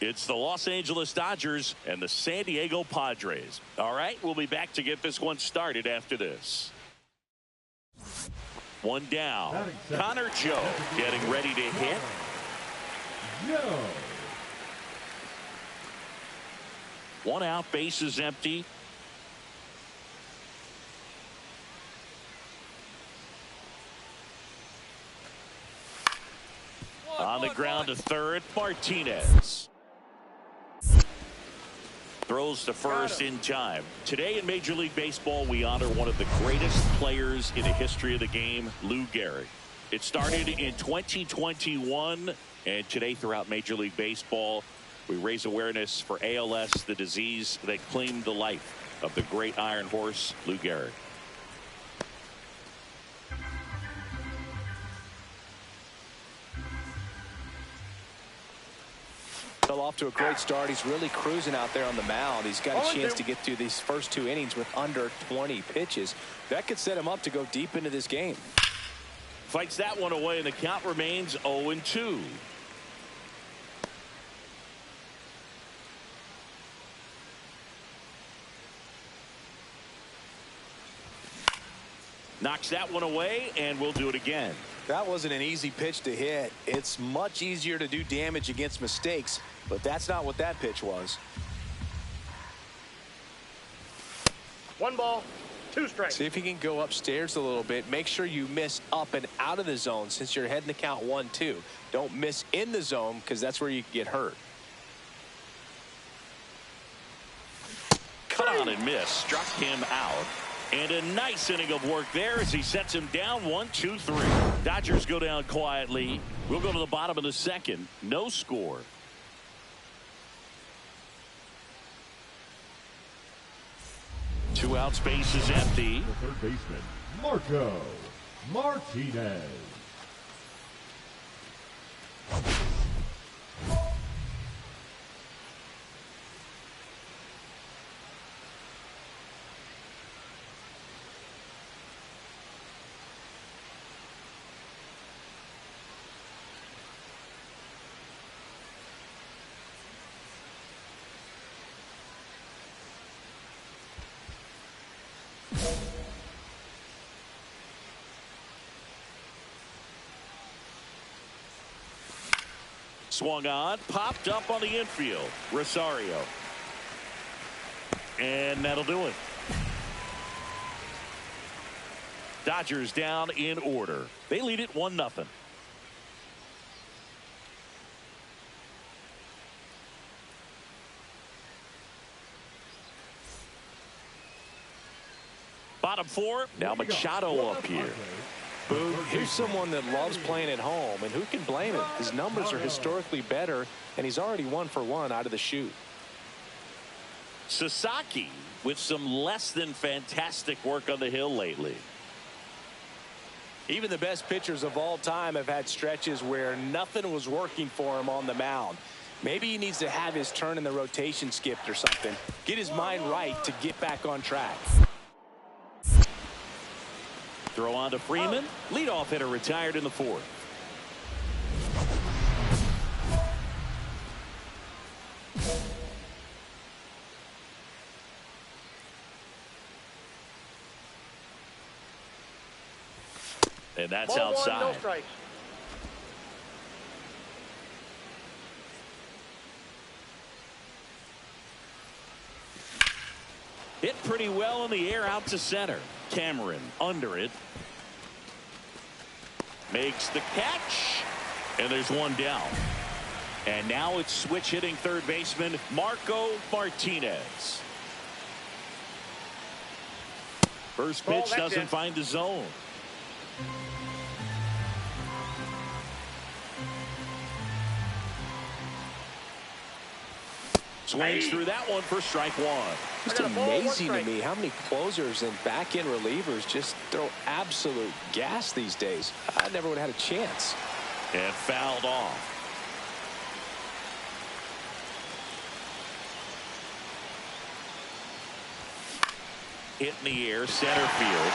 It's the Los Angeles Dodgers and the San Diego Padres. All right, we'll be back to get this one started after this. 1 down. Connor Joe getting ready to hit. One out, bases empty. On the ground to third, Martinez. Throws to first in time. Today in Major League Baseball, we honor one of the greatest players in the history of the game, Lou Gehrig. It started in 2021, and today throughout Major League Baseball, we raise awareness for ALS, the disease that claimed the life of the great Iron Horse, Lou Gehrig. Off to a great start. He's really cruising out there on the mound. He's got a chance to get through these first 2 innings with under 20 pitches. That could set him up to go deep into this game. Fights that one away, and the count remains 0-2. Knocks that one away, and we'll do it again. That wasn't an easy pitch to hit. It's much easier to do damage against mistakes, but that's not what that pitch was. 1 ball, 2 strikes. See if he can go upstairs a little bit. Make sure you miss up and out of the zone since you're heading the count 1-2. Don't miss in the zone because that's where you can get hurt. Cut on and miss. Struck him out. And a nice inning of work there as he sets him down 1-2-3. Dodgers go down quietly. We'll go to the bottom of the second. No score. Two outs, base is empty. The third baseman, Marco Martinez. Swung on, popped up on the infield. Rosario. And that'll do it. Dodgers down in order. They lead it 1-0. Bottom 4. Now Machado up here. Boog, here's someone that loves playing at home, and who can blame him? His numbers are historically better, and he's already 1 for 1 out of the chute. Sasaki with some less than fantastic work on the hill lately. Even the best pitchers of all time have had stretches where nothing was working for him on the mound. Maybe he needs to have his turn in the rotation skipped or something. Get his mind right to get back on track. Throw on to Freeman. Leadoff hitter retired in the 4th. And that's Ball outside. 1, no strikes. Hit pretty well in the air out to center. Cameron under it. Makes the catch. And there's one down. And now it's switch hitting third baseman Marco Martinez. First pitch doesn't find the zone. Swings through that one for strike 1. It's amazing to me how many closers and back-end relievers just throw absolute gas these days. I never would have had a chance. And fouled off. Hit in the air, center field.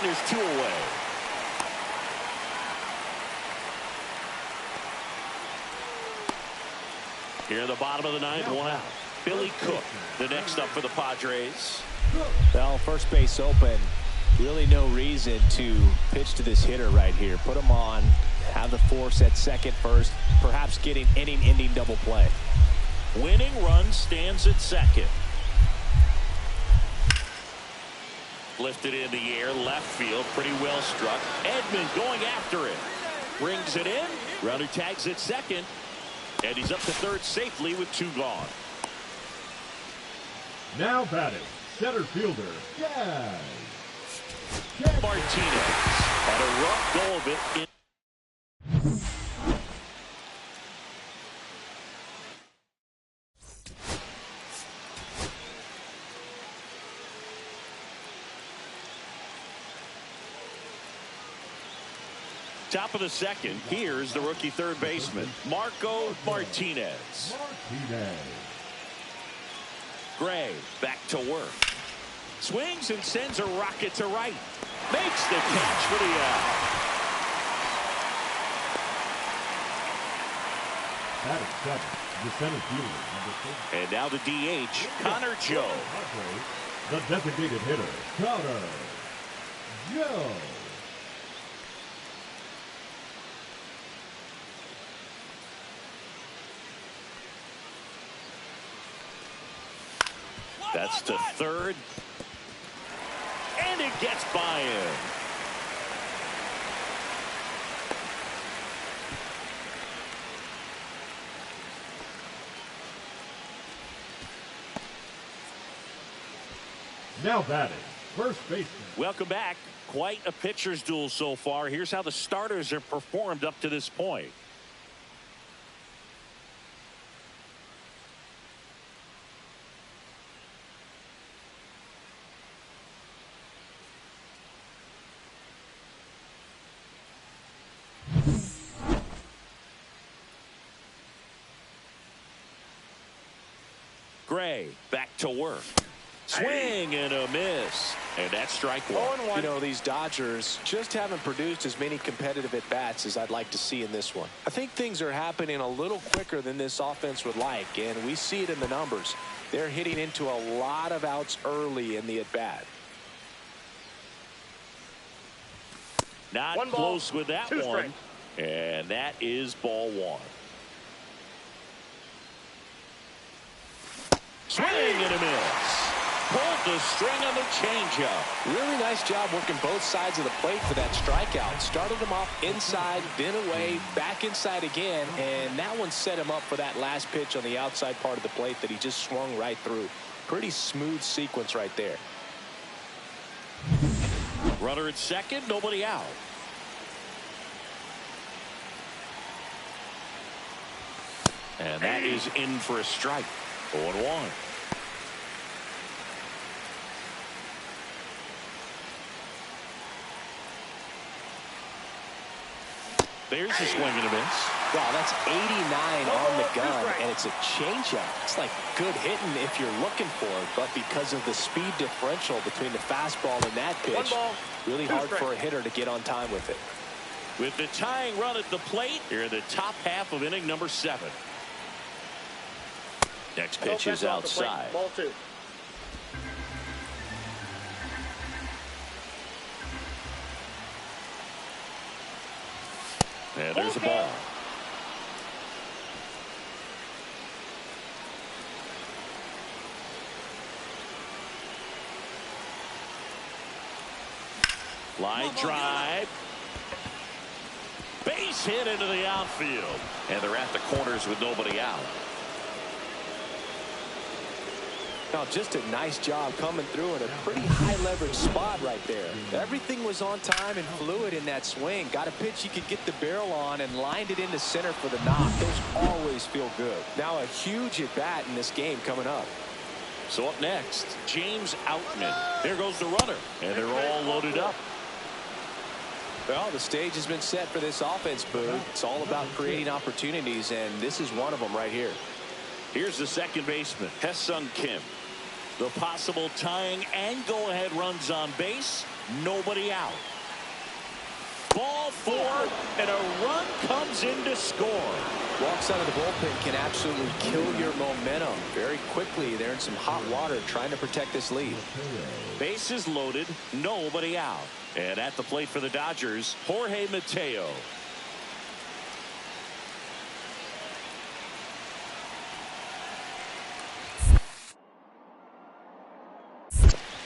there's 2 away. Here in the bottom of the 9th, 1 out. Billy Cook, the next up for the Padres. Well, first base open. Really no reason to pitch to this hitter right here. Put him on, have the force at second first, perhaps getting inning-ending double play. Winning run stands at second. Lifted in the air, left field, pretty well struck. Edman going after it. Brings it in. Runner tags at second. And he's up to third safely with 2 gone. Now batting, center fielder, Jazz. Martinez had a rough go of it. Top of the second, here's the rookie third baseman, Marco Martinez. Gray back to work. Swings and sends a rocket to right. Makes the catch for the out. That is 7, the center fielder. And now the DH, Connor Joe. The designated hitter, Connor Joe. That's to third. And it gets by him. Now batting, first baseman. Welcome back. Quite a pitcher's duel so far. Here's how the starters have performed up to this point. Gray back to work. Swing and a miss. And that's strike 1. You know, these Dodgers just haven't produced as many competitive at-bats as I'd like to see in this one. I think things are happening a little quicker than this offense would like, and we see it in the numbers. They're hitting into a lot of outs early in the at-bat. Not close with that one. And that is ball 1. Swing and a miss. Pulled the string on the changeup. Really nice job working both sides of the plate for that strikeout. Started him off inside, then away, back inside again, and that one set him up for that last pitch on the outside part of the plate that he just swung right through. Pretty smooth sequence right there. Runner at second, nobody out. And that is in for a strike. 0-1. There's a swing and a miss. Wow, that's 89 on the gun, and it's a changeup. It's like good hitting if you're looking for it, but because of the speed differential between the fastball and that pitch, really hard for a hitter to get on time with it. With the tying run at the plate, here in the top half of inning number 7. Next pitch is outside. Ball 2. And there's a ball. Line drive. Base hit into the outfield. And they're at the corners with nobody out. Now, just a nice job coming through in a pretty high leverage spot right there. Everything was on time and fluid in that swing. Got a pitch you could get the barrel on and lined it into center for the knock. Those always feel good. Now a huge at bat in this game coming up. So up next, James Outman. There goes the runner, and they're all loaded up. Well, the stage has been set for this offense, Boo. It's all about creating opportunities, and this is one of them right here. Here's the second baseman, Hae-Sung Kim. The possible tying and go-ahead runs on base. Nobody out. Ball 4, and a run comes in to score. Walks out of the bullpen can absolutely kill your momentum very quickly. They're in some hot water trying to protect this lead. Bases loaded, nobody out. And at the plate for the Dodgers, Jorge Mateo.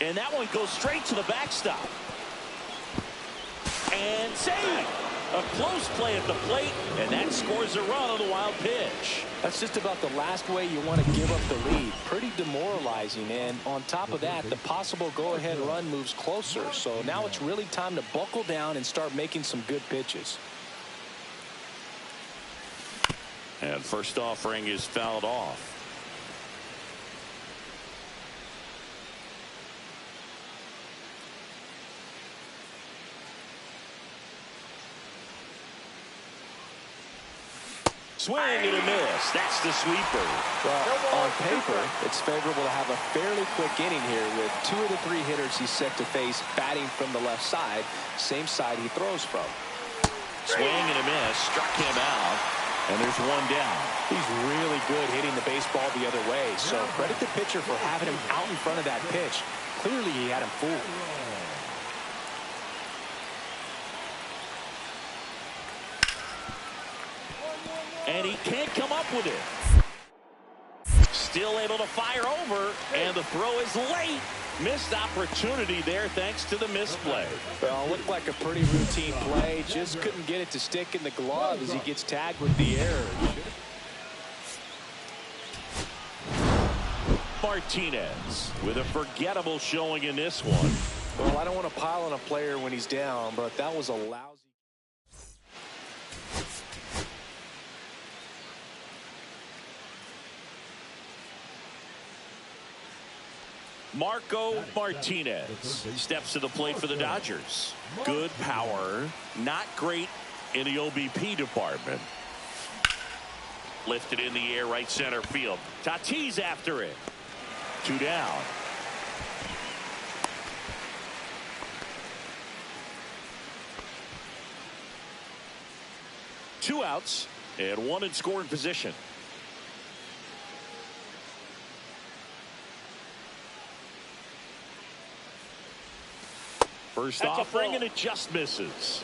And that one goes straight to the backstop. And save. A close play at the plate, and that scores a run on the wild pitch. That's just about the last way you want to give up the lead. Pretty demoralizing, and on top of that, the possible go-ahead run moves closer. So now it's really time to buckle down and start making some good pitches. And first offering is fouled off. Swing and a miss. That's the sweeper. Well, on paper, it's favorable to have a fairly quick inning here with 2 of the 3 hitters he's set to face batting from the left side, same side he throws from. Swing and a miss. Struck him out. And there's one down. He's really good hitting the baseball the other way, so credit the pitcher for having him out in front of that pitch. Clearly, he had him fooled. And he can't come up with it. Still able to fire over, and the throw is late. Missed opportunity there thanks to the misplay. Well, looked like a pretty routine play. Just couldn't get it to stick in the glove as he gets tagged with the error. Martinez with a forgettable showing in this one. Well, I don't want to pile on a player when he's down, but that was a lousy. Marco Martinez steps to the plate for the Dodgers. Good power, not great in the OBP department. Lifted in the air, right center field. Tatis after it. 2 down. Two outs and 1 in scoring position. First offering, and it just misses.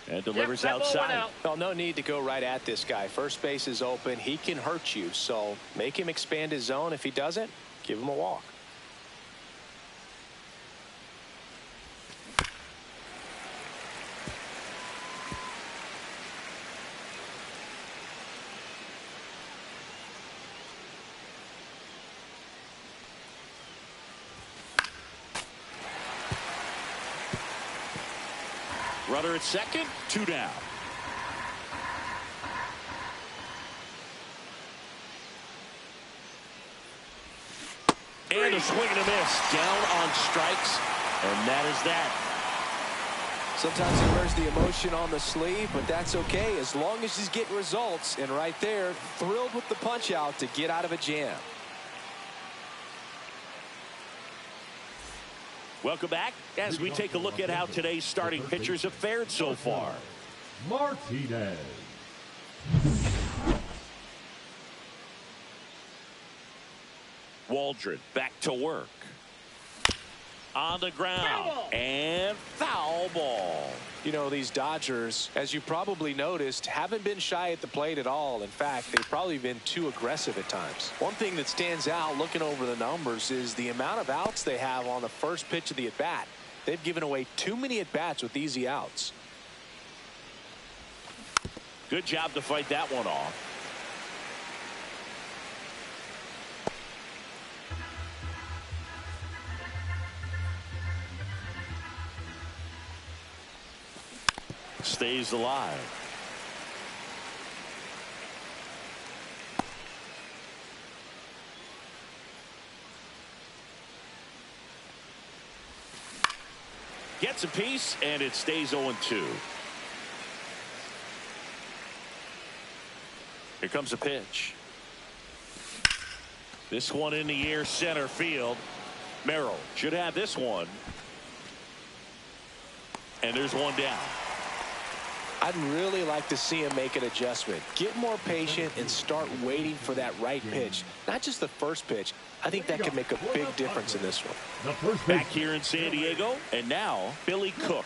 And delivers outside. Well, no need to go right at this guy. First base is open. He can hurt you, so make him expand his zone. If he doesn't, give him a walk. Runner at second, 2 down. And a swing and a miss. Down on strikes, and that is that. Sometimes he wears the emotion on the sleeve, but that's okay as long as he's getting results. And right there, thrilled with the punch out to get out of a jam. Welcome back as we take a look at how today's starting pitchers have fared so far. Martinez. Waldron back to work. On the ground. And foul ball. You know, these Dodgers, as you probably noticed, haven't been shy at the plate at all. In fact, they've probably been too aggressive at times. One thing that stands out looking over the numbers is the amount of outs they have on the first pitch of the at-bat. They've given away too many at-bats with easy outs. Good job to fight that one off. Stays alive. Gets a piece, and it stays 0-2. Here comes a pitch. This one in the air, center field. Merrill should have this one. And there's one down. I'd really like to see him make an adjustment. Get more patient and start waiting for that right pitch. Not just the first pitch. I think that could make a big difference in this one. Back here in San Diego, and now Billy Cook.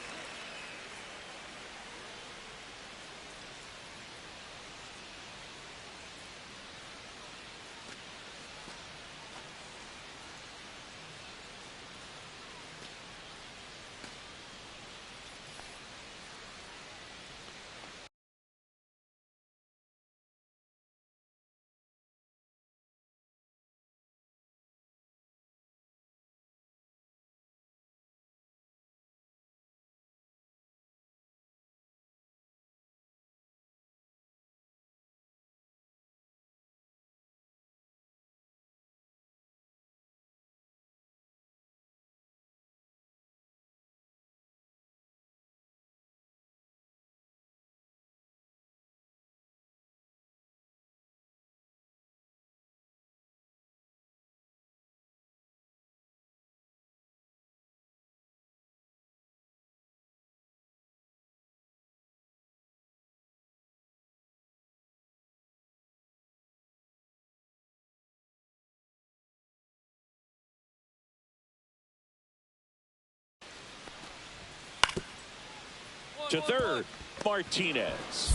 To third, Martinez.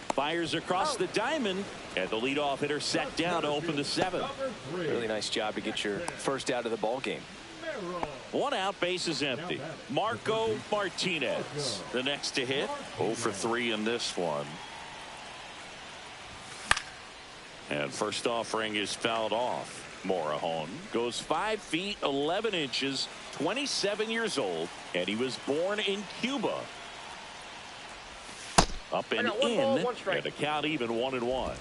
Fires across the diamond, and the leadoff hitter set down to open the seventh. Really nice job to get your first out of the ball game. One out, base is empty. Marco Martinez, the next to hit. 0 for 3 in this one. And first offering is fouled off. Morajon goes 5 feet 11 inches, 27 years old, and he was born in Cuba. Up and one in, ball, one strike. and the count even 1-1.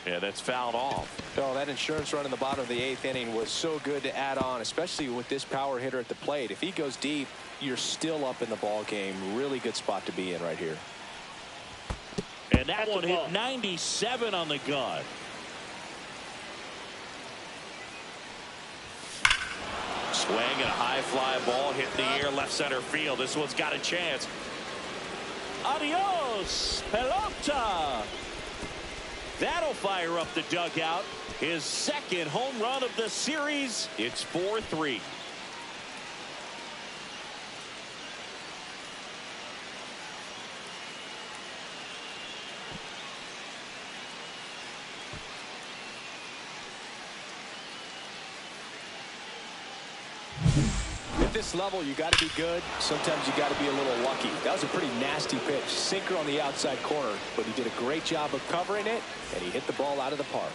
Yeah, that's fouled off. Oh, that insurance run in the bottom of the 8th inning was so good to add on, especially with this power hitter at the plate. If he goes deep, you're still up in the ball game. Really good spot to be in right here. And that one hit 97 on the gun. Swing and a high fly ball hit the air left center field. This one's got a chance. Adios, pelota. That'll fire up the dugout. His second home run of the series. It's 4-3. At this level, you got to be good. Sometimes you got to be a little lucky. That was a pretty nasty pitch. Sinker on the outside corner, but he did a great job of covering it, and he hit the ball out of the park.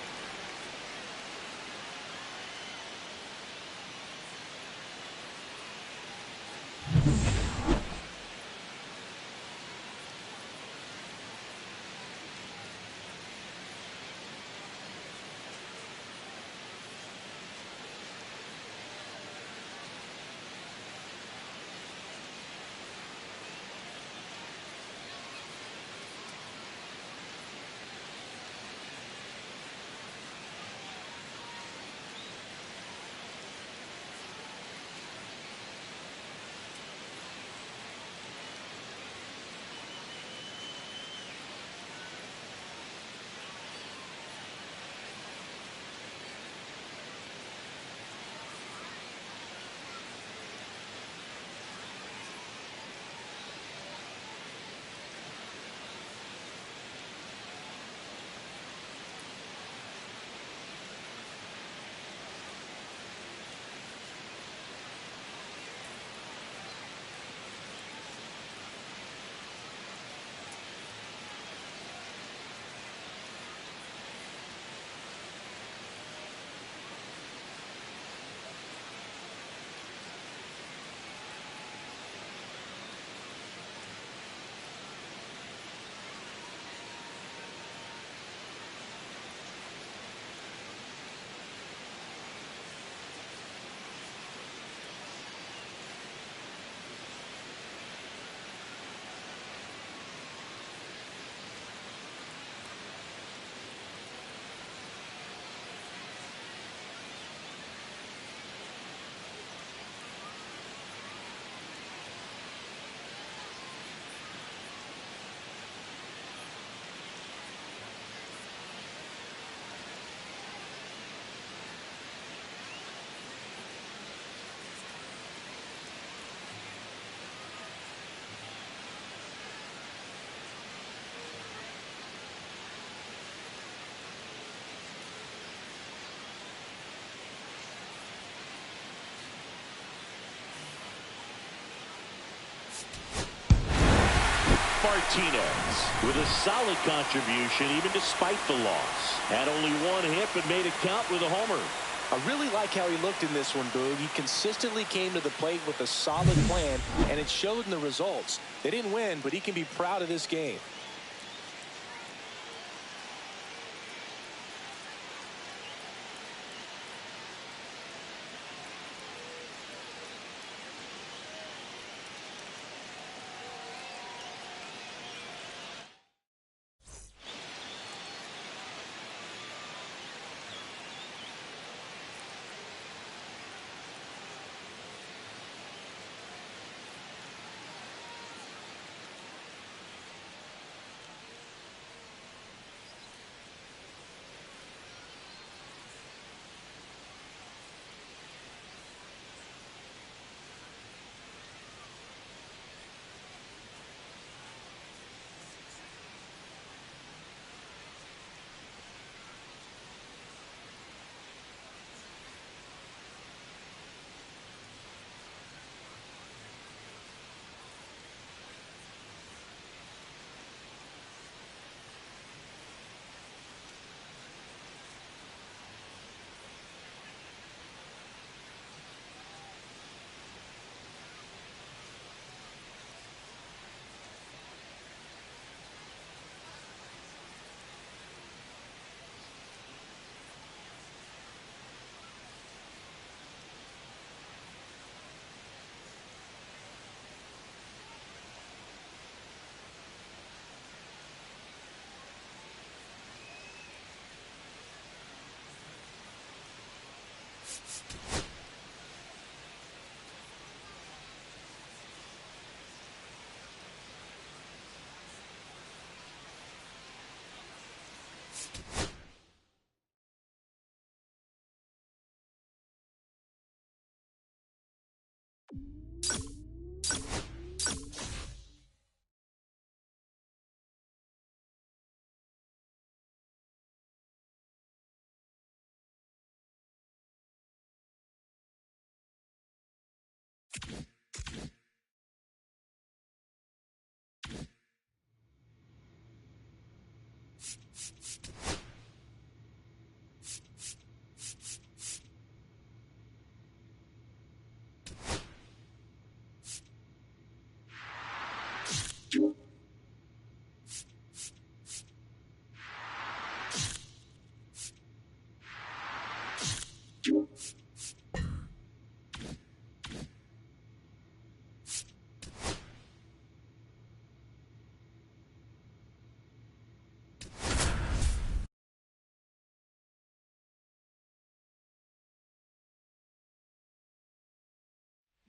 Martinez with a solid contribution even despite the loss. Had only one hit but made it count with a homer. I really like how he looked in this one, Boog. He consistently came to the plate with a solid plan, and it showed in the results. They didn't win, but he can be proud of this game.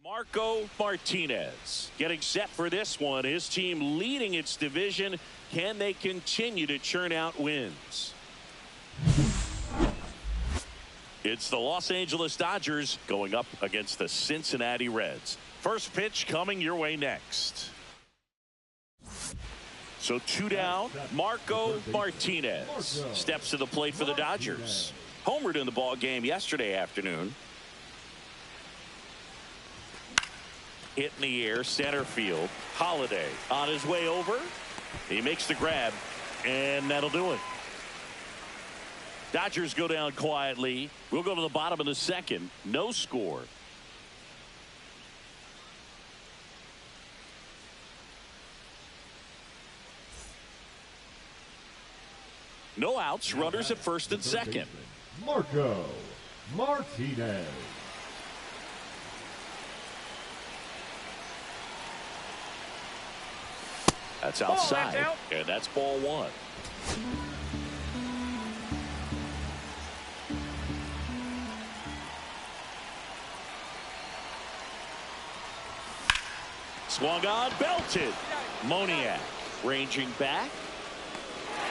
Marco Martinez getting set for this one. His team leading its division. Can they continue to churn out wins? It's the Los Angeles Dodgers going up against the Cincinnati Reds. First pitch coming your way next. So 2 down. Marco Martinez steps to the plate for the Dodgers. Homered in the ball game yesterday afternoon. Hit in the air, center field. Holiday on his way over. He makes the grab, and that'll do it. Dodgers go down quietly. We'll go to the bottom of the second. No score. No outs. Runners at first and second. Marco Martinez. That's outside, and that's ball one. Swung on, belted. Moniak ranging back.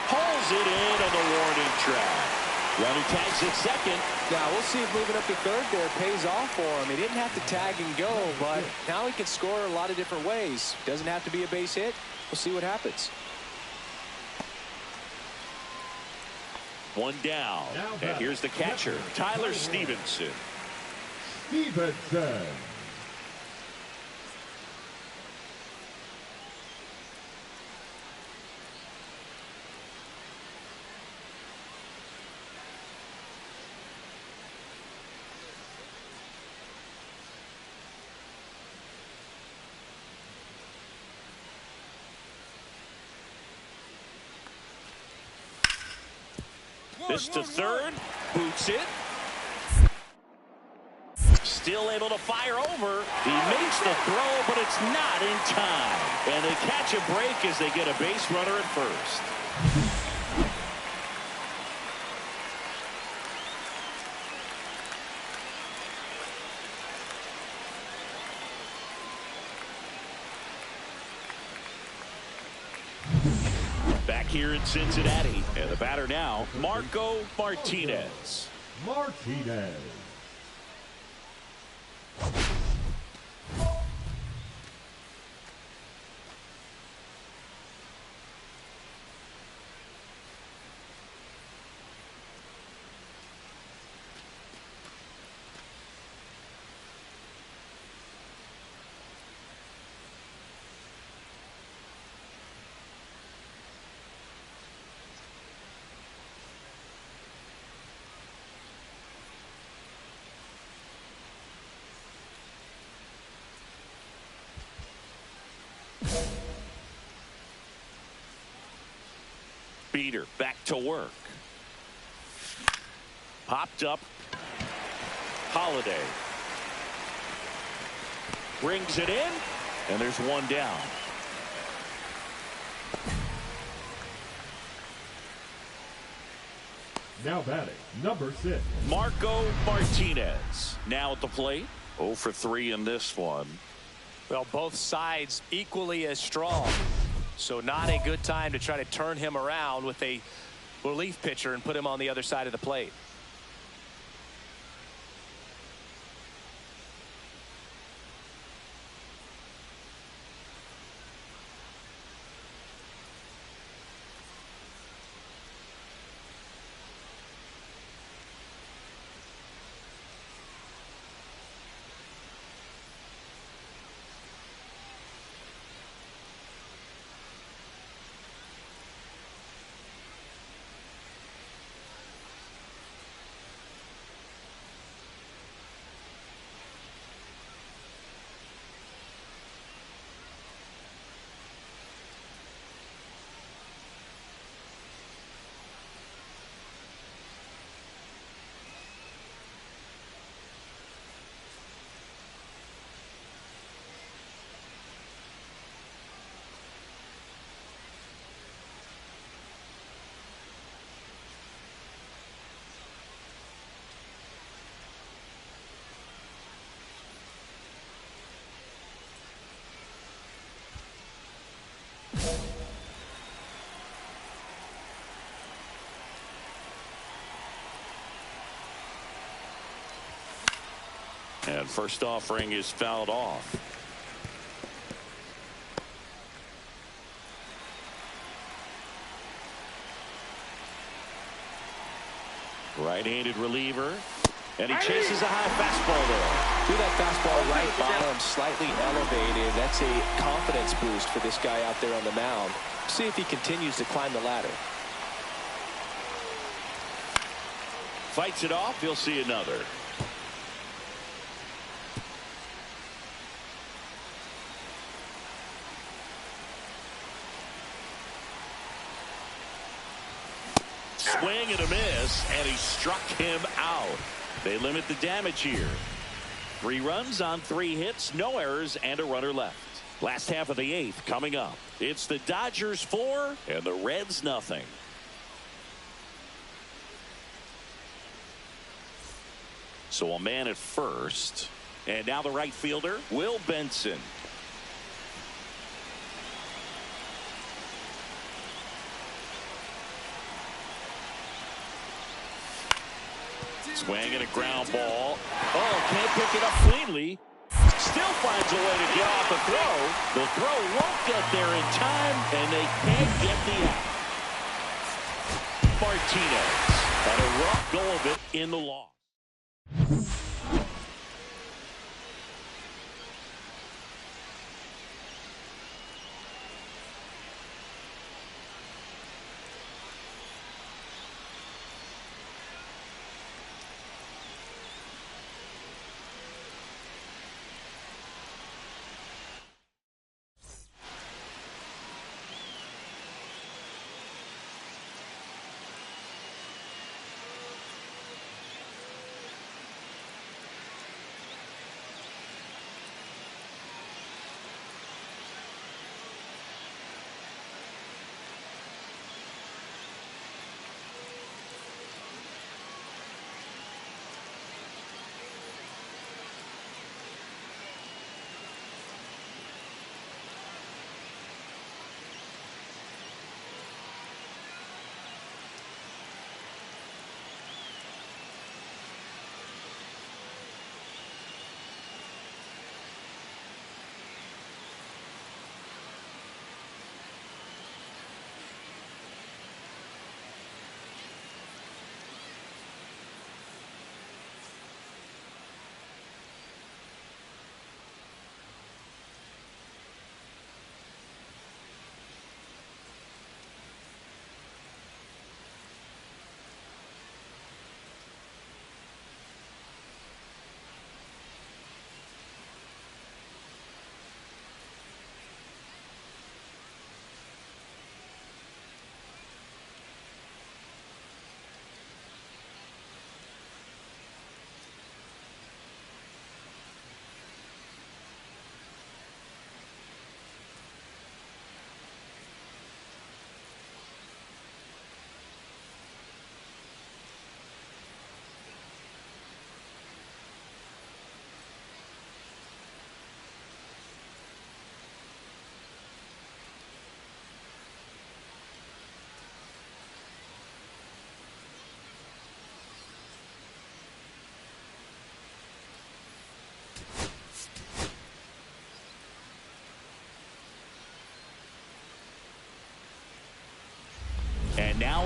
Pulls it in on the warning track. Runner tags at second. Now we'll see if moving up to third there pays off for him. He didn't have to tag and go, but now he can score a lot of different ways. Doesn't have to be a base hit. We'll see what happens. One down. And here's the catcher, Tyler Stevenson. Stevenson. This to third. Boots it. Still able to fire over. He makes the throw, but it's not in time. And they catch a break as they get a base runner at first. Back here in Cincinnati, and the batter now, Marco Martinez. Martinez. Beater back to work. Popped up. Holiday brings it in, and there's one down. Now batting, number 6. Marco Martinez. Now at the plate. 0 for 3 in this one. Well, both sides equally as strong. So not a good time to try to turn him around with a relief pitcher and put him on the other side of the plate. And first offering is fouled off. Right-handed reliever. And he chases a high fastball there. Do that fastball right bottom, slightly elevated. That's a confidence boost for this guy out there on the mound. See if he continues to climb the ladder. Fights it off. He'll see another. Swing and a miss, and he struck him out. They limit the damage here. 3 runs on 3 hits, no errors, and a runner left. Last half of the 8th coming up. It's the Dodgers 4 and the Reds nothing. So a man at first. And now the right fielder, Will Benson. Swing and a ground ball. Oh, can't pick it up cleanly. Still finds a way to get off the throw. The throw won't get there in time, and they can't get the out. Martinez had a rough go of it in the loss.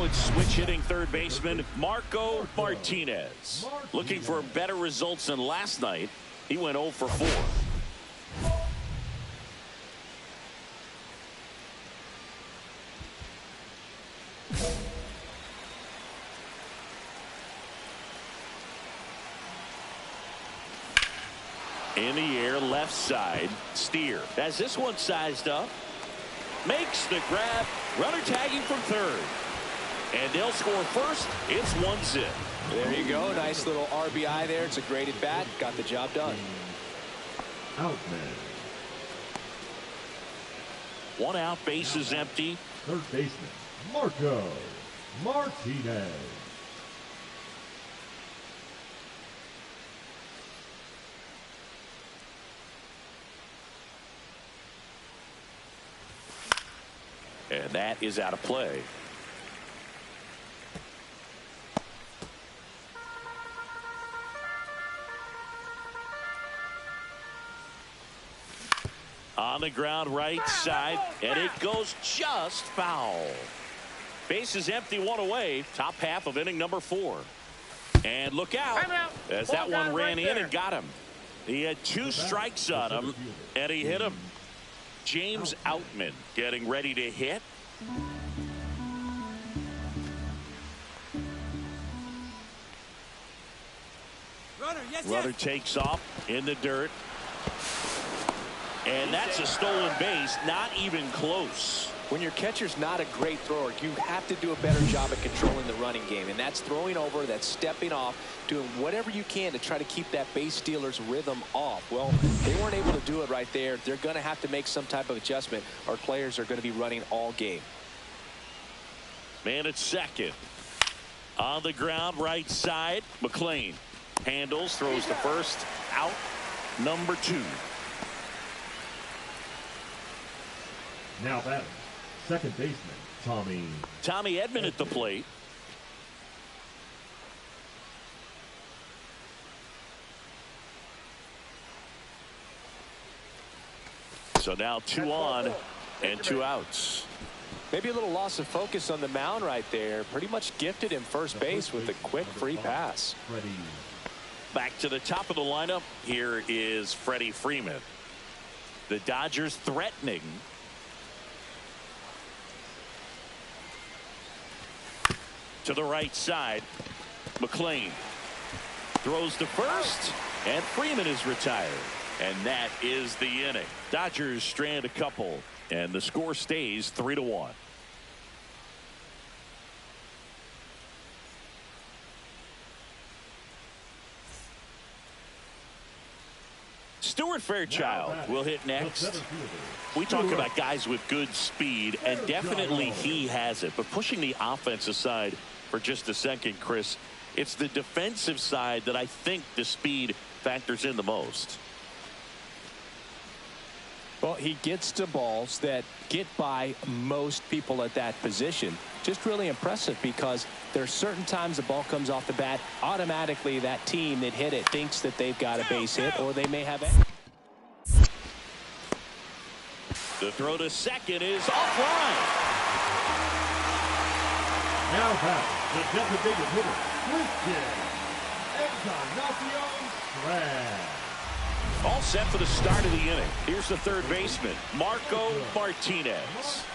it's switch hitting third baseman Marco Martinez. Looking for better results than last night. He went 0 for 4. In the air, left side. Steer has this one sized up. Makes the grab. Runner tagging from third. And they'll score first. It's 1-0. There you go. Nice little RBI there. It's a great at bat. Got the job done. Out man. 1 out. Base is empty. Third baseman Marco Martinez. And that is out of play. On the ground right side, and it goes just foul. Base is empty, 1 away. Top half of inning number 4. And look out as that one ran in and got him. He had 2 strikes on him, and he hit him. James Outman getting ready to hit. Runner takes off in the dirt. And that's a stolen base, not even close. When your catcher's not a great thrower, you have to do a better job at controlling the running game. And that's throwing over, that's stepping off, doing whatever you can to try to keep that base stealer's rhythm off. Well, they weren't able to do it right there. They're going to have to make some type of adjustment. Our players are going to be running all game. Man at second. On the ground, right side. McLean handles, throws the first out. Number 2. Now batting, second baseman Tommy Edman at the plate. So now 2 on and 2 outs. Maybe a little loss of focus on the mound right there. Pretty much gifted him first base with a quick free pass. Back to the top of the lineup. Here is Freddie Freeman. The Dodgers threatening. To the right side. McLean throws to first, and Freeman is retired. And that is the inning. Dodgers strand a couple, and the score stays 3-1. Stuart Fairchild will hit next. We talk about guys with good speed, and definitely he has it. But pushing the offense aside for just a second, Chris, it's the defensive side that I think the speed factors in the most. Well, he gets to balls that get by most people at that position. Just really impressive because there are certain times the ball comes off the bat, automatically that team that hit it thinks that they've got a base hit, or they may have it. The throw to second is offline. Now back, the designated hitter, Christian Encarnacion-Strand. All set for the start of the inning. Here's the third baseman, Marco Martinez.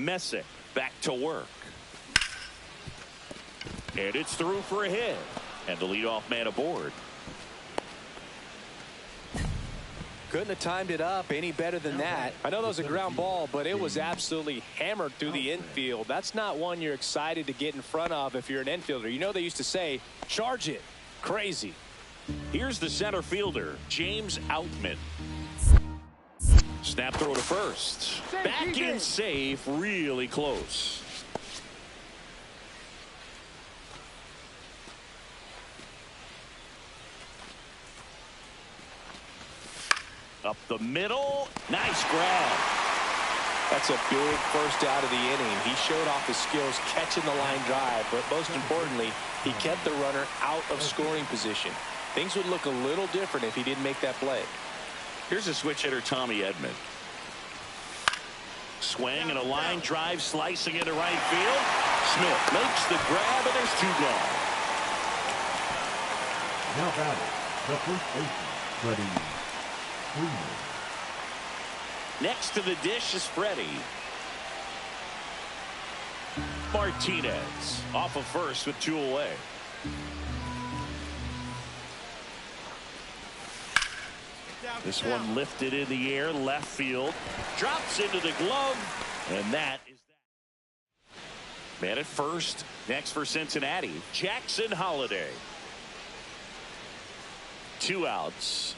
Messick back to work. And it's through for a hit. And the leadoff man aboard. Couldn't have timed it up any better than that. I know that was a ground ball, but it was absolutely hammered through the infield. That's not one you're excited to get in front of if you're an infielder. You know they used to say, charge it. Crazy. Here's the center fielder, James Outman. Snap throw to first. Back in safe, really close. Up the middle. Nice grab. That's a big first out of the inning. He showed off his skills catching the line drive, but most importantly, he kept the runner out of scoring position. Things would look a little different if he didn't make that play. Here's a switch hitter, Tommy Edman. Swing and a line drive slicing into right field. Smith makes the grab, and there's 2 gone. Now batting, the first baseman, Freddie Freeman. Next to the dish is Freddie. Martinez off of first with 2 away. This one lifted in the air, left field. Drops into the glove, and that is that. Man at first. Next for Cincinnati, Jackson Holliday. 2 outs.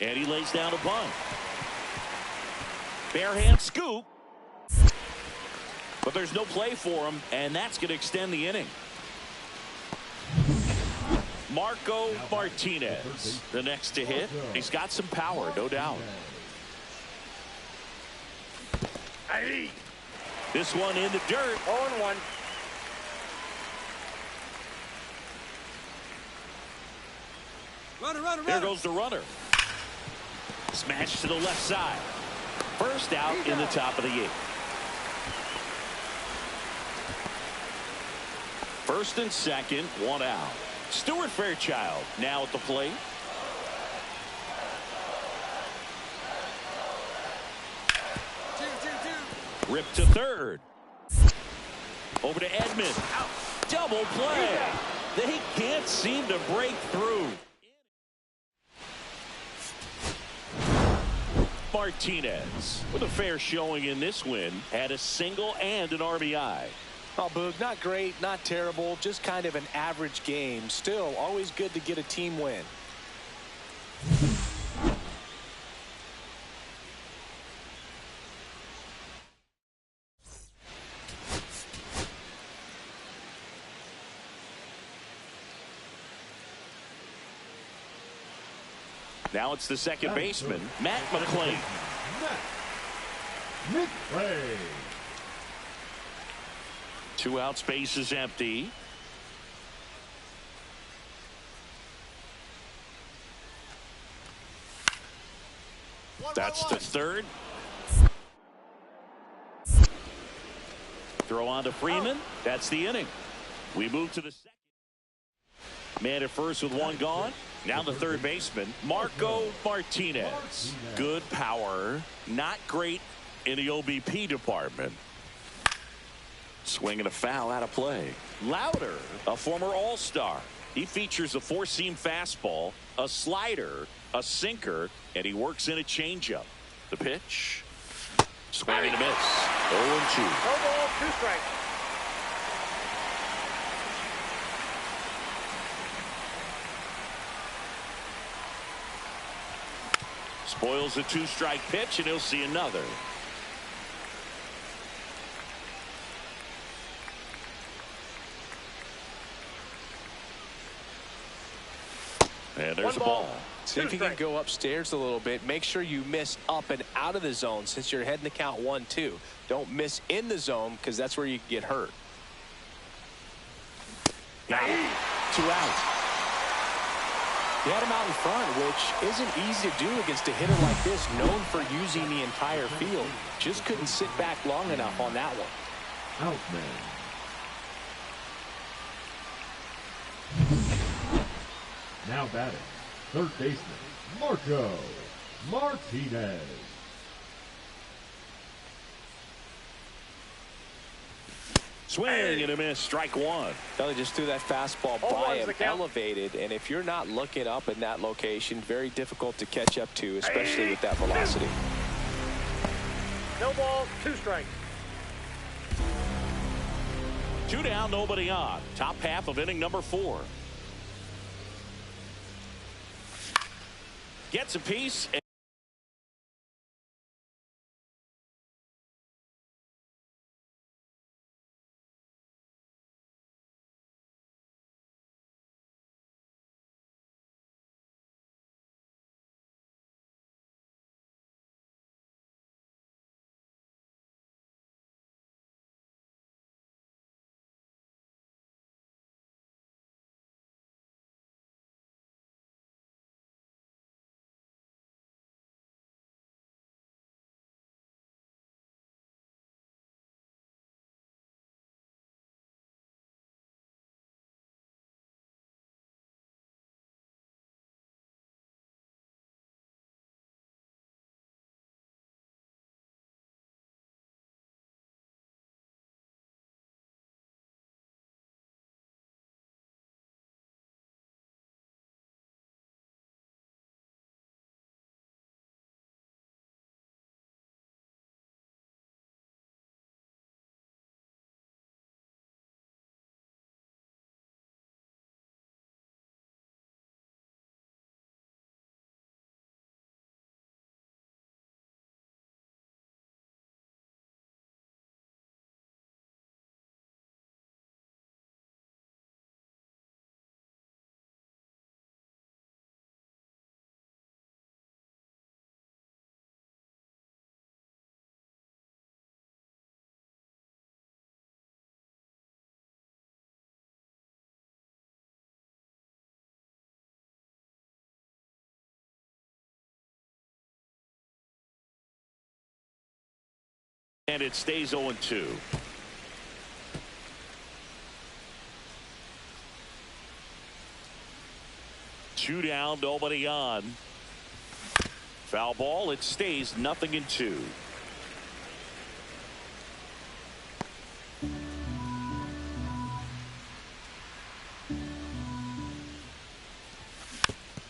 And he lays down a bunt. Barehand scoop. But there's no play for him, and that's going to extend the inning. Marco Martinez, the next to hit. He's got some power, no doubt. This one in the dirt. 0-1. Runner. There goes the runner. Smash to the left side. First out in the top of the 8th. First and second, 1 out. Stuart Fairchild now at the plate. Rip to third. Over to Edman. Double play. They can't seem to break through. Martinez with a fair showing in this win. Had a single and an RBI. Oh, Boog, not great, not terrible, just kind of an average game. Still, always good to get a team win. Now it's the second baseman, Matt McClain. McClain. 2 out, space is empty. That's the third. Throw on to Freeman. That's the inning. We move to the second. Man at first with 1 gone. Now the third baseman, Marco Martinez. Good power. Not great in the OBP department. Swinging a foul out of play. Louder, a former All-Star. He features a 4-seam fastball, a slider, a sinker, and he works in a changeup. The pitch. Swing and a miss. 0-2. No ball, 2 strikes. Spoils a 2-strike pitch, and he'll see another. And there's a ball. See if you can go upstairs a little bit. Make sure you miss up and out of the zone since you're heading to count 1-2. Don't miss in the zone because that's where you get hurt. Got it. 2 out. He had him out in front, which isn't easy to do against a hitter like this, known for using the entire field. Just couldn't sit back long enough on that one. Outman. Now batting, third baseman, Marco Martinez. Swing and a miss, strike one. They just threw that fastball by him, elevated, and if you're not looking up in that location, very difficult to catch up to, especially with that velocity. No ball, 2 strikes. 2 down, nobody on. Top half of inning number 4. Gets a piece. And it stays 0-2. Two down, nobody on. Foul ball, it stays 0-2.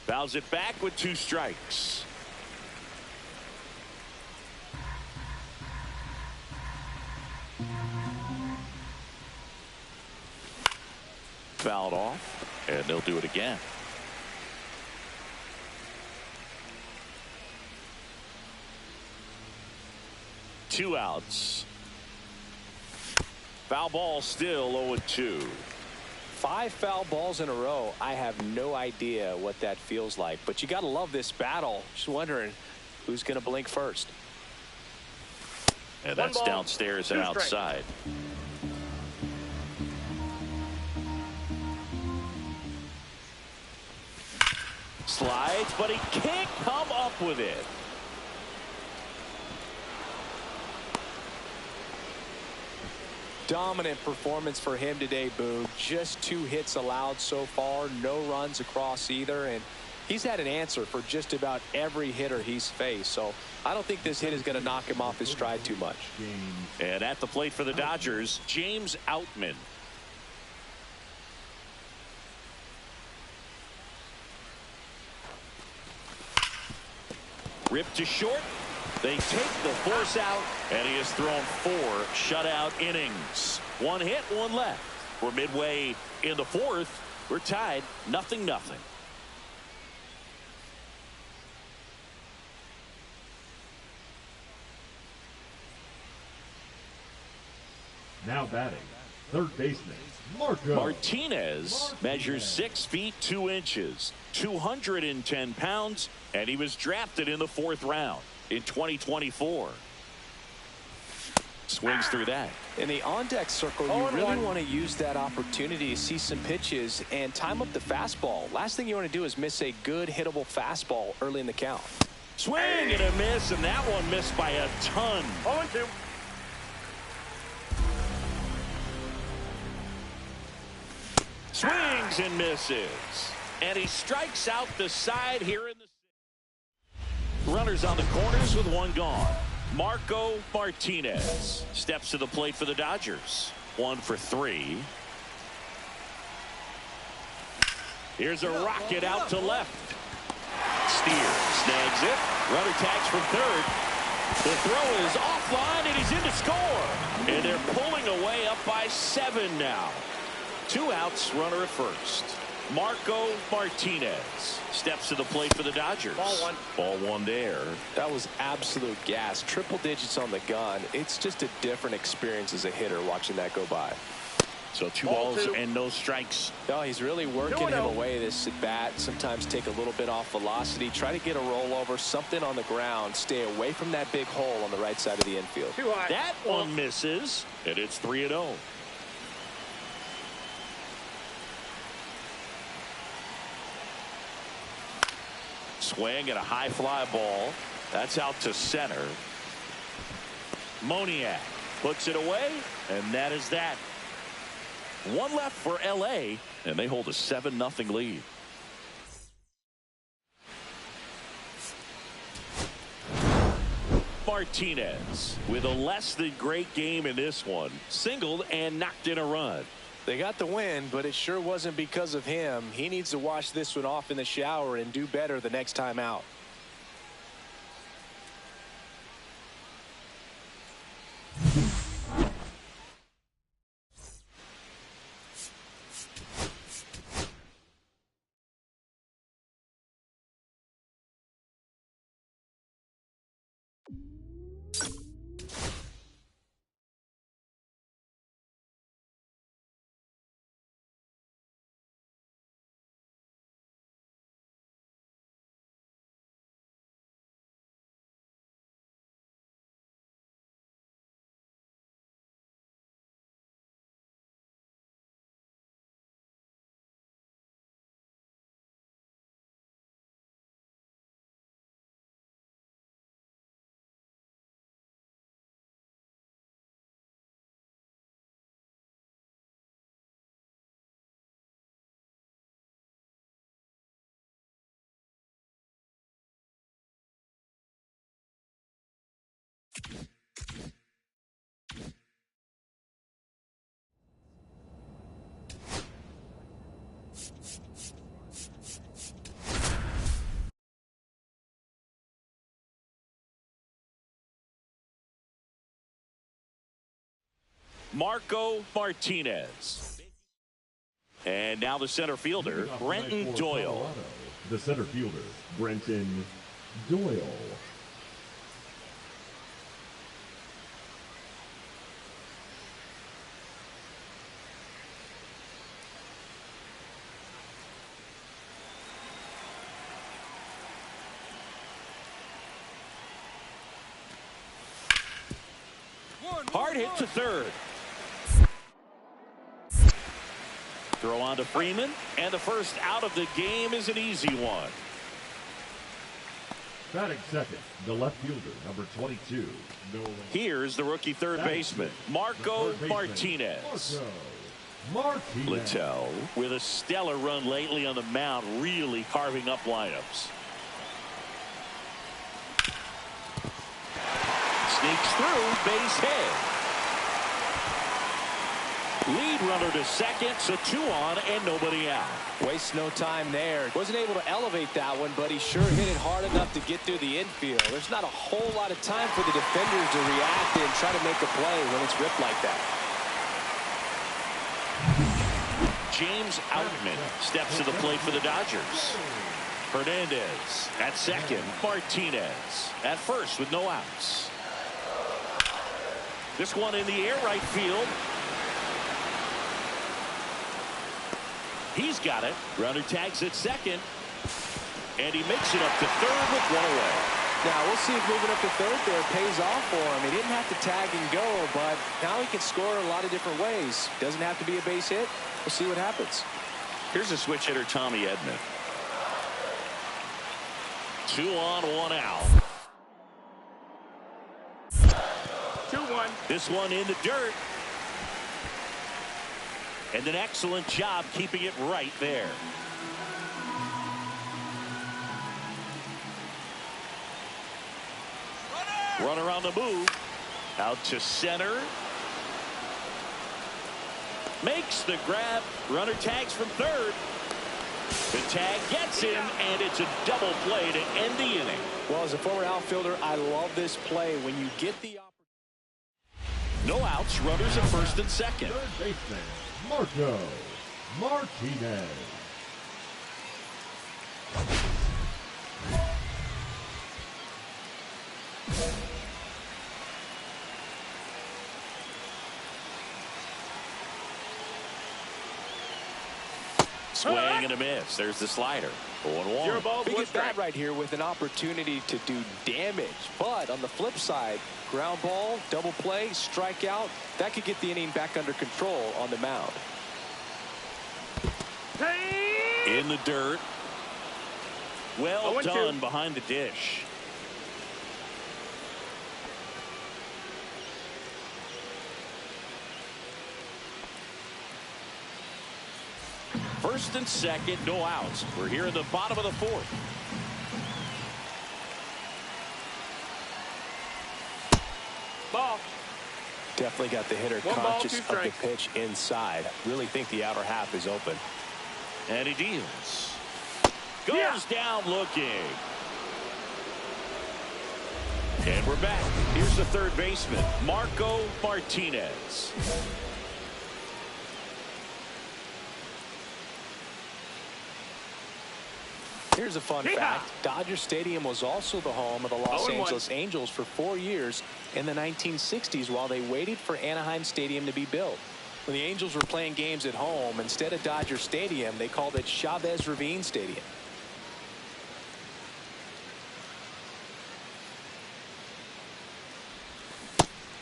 Fouls it back with 2 strikes. Fouled off, and they'll do it again. Two outs. Foul ball still 0-2. 5 foul balls in a row. I have no idea what that feels like, but you got to love this battle. Just wondering who's going to blink first. And that's downstairs and outside. Slides, but he can't come up with it. Dominant performance for him today, Boog. Just 2 hits allowed so far, no runs across either, and he's had an answer for just about every hitter he's faced. So I don't think this hit is going to knock him off his stride too much. And at the plate for the Dodgers, James Outman. Ripped to short. They take the force out, and he has thrown 4 shutout innings. 1 hit, 1 left. We're midway in the 4th. We're tied 0-0. Now batting, third baseman, Marco Martinez measures 6 feet 2 inches, 210 pounds, and he was drafted in the 4th round in 2024. Swings through that. In the on-deck circle, you really want to use that opportunity to see some pitches and time up the fastball. Last thing you want to do is miss a good hittable fastball early in the count. Swing and a miss, and that one missed by a ton. 0-2. Swings and misses. And he strikes out the side here in the 6th. Runners on the corners with 1 gone. Marco Martinez steps to the plate for the Dodgers. 1 for 3. Here's a rocket out to left. Steer snags it. Runner tags from third. The throw is offline, and he's in to score. And they're pulling away up by 7 now. 2 outs, runner at first. Marco Martinez steps to the plate for the Dodgers. Ball one there. That was absolute gas. Triple digits on the gun. It's just a different experience as a hitter watching that go by. So 2 balls and no strikes. No, he's really working him away this at bat. Sometimes take a little bit off velocity. Try to get a rollover, something on the ground. Stay away from that big hole on the right side of the infield. That one misses, and it's 3-0. Swing and a high fly ball. That's out to center. Moniak puts it away, and that is that. 1 left for L.A., and they hold a 7-0 lead. Martinez with a less than great game in this one. Singled and knocked in a run. They got the win, but it sure wasn't because of him. He needs to wash this one off in the shower and do better the next time out. Marco Martinez. And now the center fielder, Brenton Doyle. The center fielder, Brenton Doyle. Hard hit to third. Throw on to Freeman, and the first out of the game is an easy one. Batting second, the left fielder, number 22. Here's the rookie third baseman, Marco Martinez. Littell with a stellar run lately on the mound, really carving up lineups. Sneaks through, base hit. Lead runner to second, so 2 on and nobody out. Wastes no time there. Wasn't able to elevate that one, but he sure hit it hard enough to get through the infield. There's not a whole lot of time for the defenders to react and try to make a play when it's ripped like that. James Outman steps to the plate for the Dodgers. Hernandez at second. Martinez at first with no outs. This one in the air, right field. He's got it. Runner tags at second. And he makes it up to third with 1 away. Now, we'll see if moving up to third there pays off for him. He didn't have to tag and go, but now he can score a lot of different ways. Doesn't have to be a base hit. We'll see what happens. Here's a switch hitter, Tommy Edman. 2 on, 1 out. 2-1. This one in the dirt. And an excellent job keeping it right there. Runner on the move. Out to center. Makes the grab. Runner tags from third. The tag gets him, and it's a double play to end the inning. Well, as a former outfielder, I love this play. When you get the opportunity. No outs, runners at first and second. Third baseman, Marco Martinez. Swing and a miss. There's the slider. 0-1. Big at bat right here with an opportunity to do damage. But on the flip side, ground ball, double play, strikeout, that could get the inning back under control on the mound. In the dirt. Well done behind the dish. First and second, no outs. We're here in the bottom of the fourth. Ball. Definitely got the hitter conscious of the pitch inside. Really think the outer half is open. And he deals. Goes down looking. And we're back. Here's the third baseman, Marco Martinez. Here's a fun fact. Dodger Stadium was also the home of the Los Angeles Angels for 4 years in the 1960s while they waited for Anaheim Stadium to be built. When the Angels were playing games at home, instead of Dodger Stadium, they called it Chavez Ravine Stadium.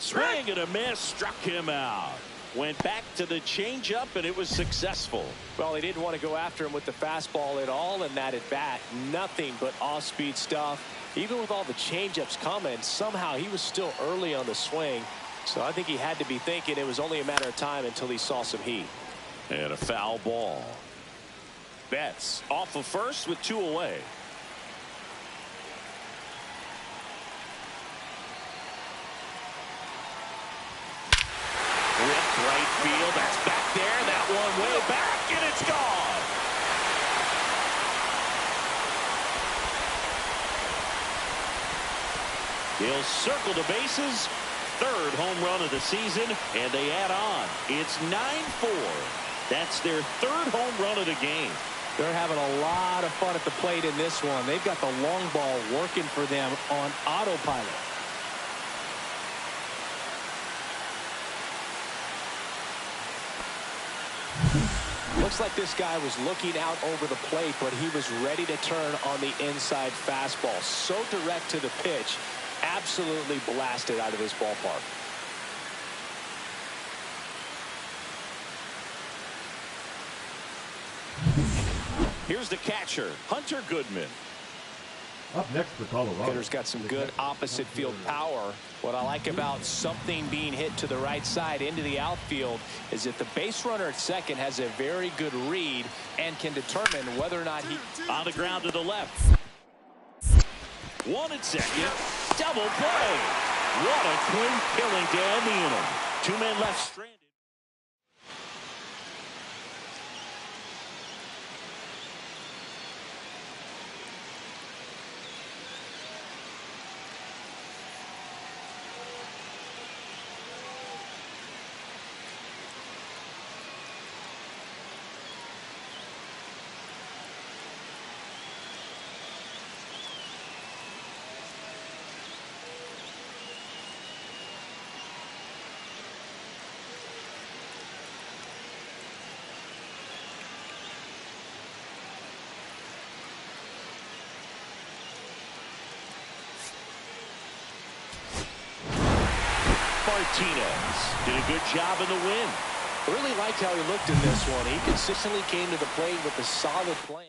Swing and a miss, struck him out. Went back to the changeup, and it was successful. Well, they didn't want to go after him with the fastball at all in that at bat. Nothing but off-speed stuff. Even with all the changeups coming, somehow he was still early on the swing. So I think he had to be thinking it was only a matter of time until he saw some heat. And a foul ball. Betts off of first with 2 away. Right field, that's back there. That one way back, and it's gone. He'll circle the bases. Third home run of the season, and they add on. It's 9-4. That's their third home run of the game. They're having a lot of fun at the plate in this one. They've got the long ball working for them on autopilot. Looks like this guy was looking out over the plate, but he was ready to turn on the inside fastball. So direct to the pitch, absolutely blasted out of this ballpark. Here's the catcher, Hunter Goodman. Up next for Colorado. Hitter's got some good opposite field power. What I like about something being hit to the right side into the outfield is that the base runner at second has a very good read and can determine whether or not he... On the ground to the left. 1 at second. Double play. What a quick killing to end the inning. 2 men left stranded. Martinez did a good job in the win. Really liked how he looked in this one. He consistently came to the plate with a solid plan.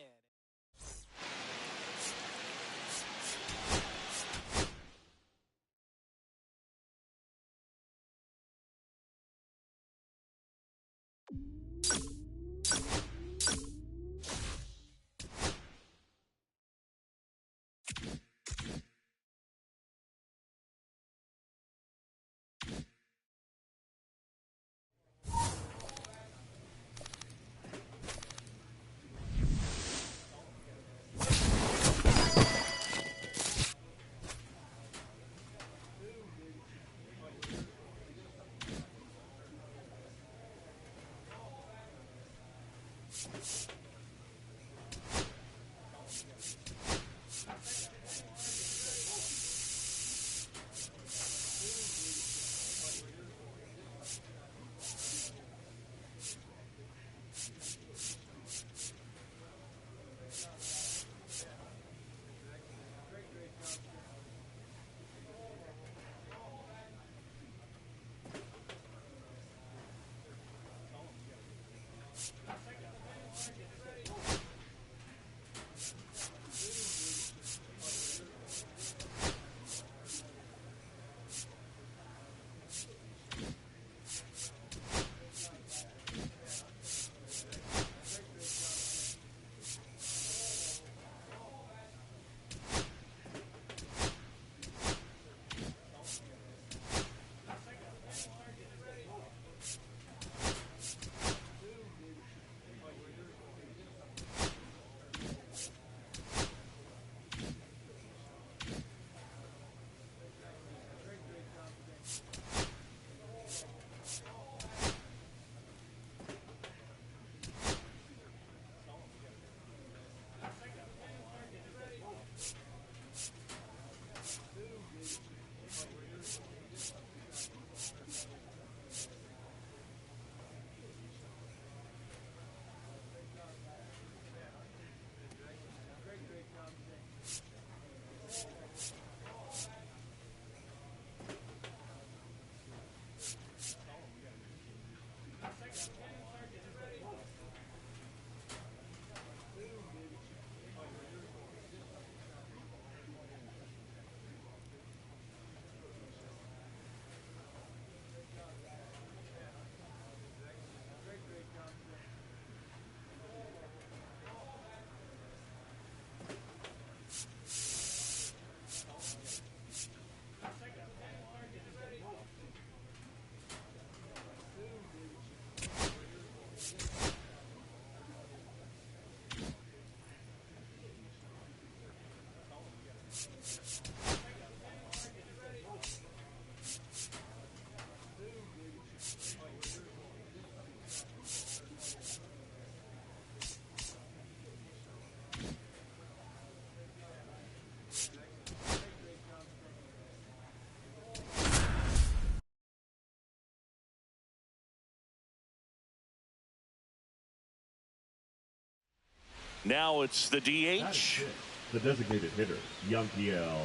Now it's the DH. The designated hitter, Yankiel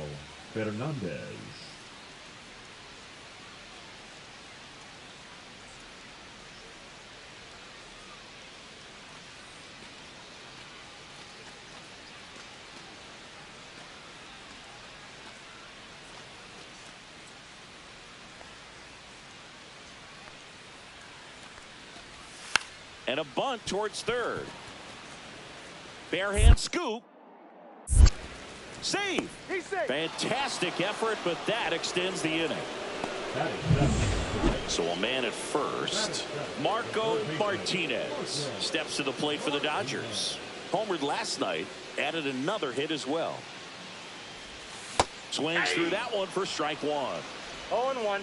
Fernandez. And a bunt towards third. Barehand scoop. Save. Fantastic effort, but that extends the inning. So a man at first. Marco Martinez steps to the plate for the Dodgers. Homered last night, added another hit as well. Swings through that one for strike one. 0-1.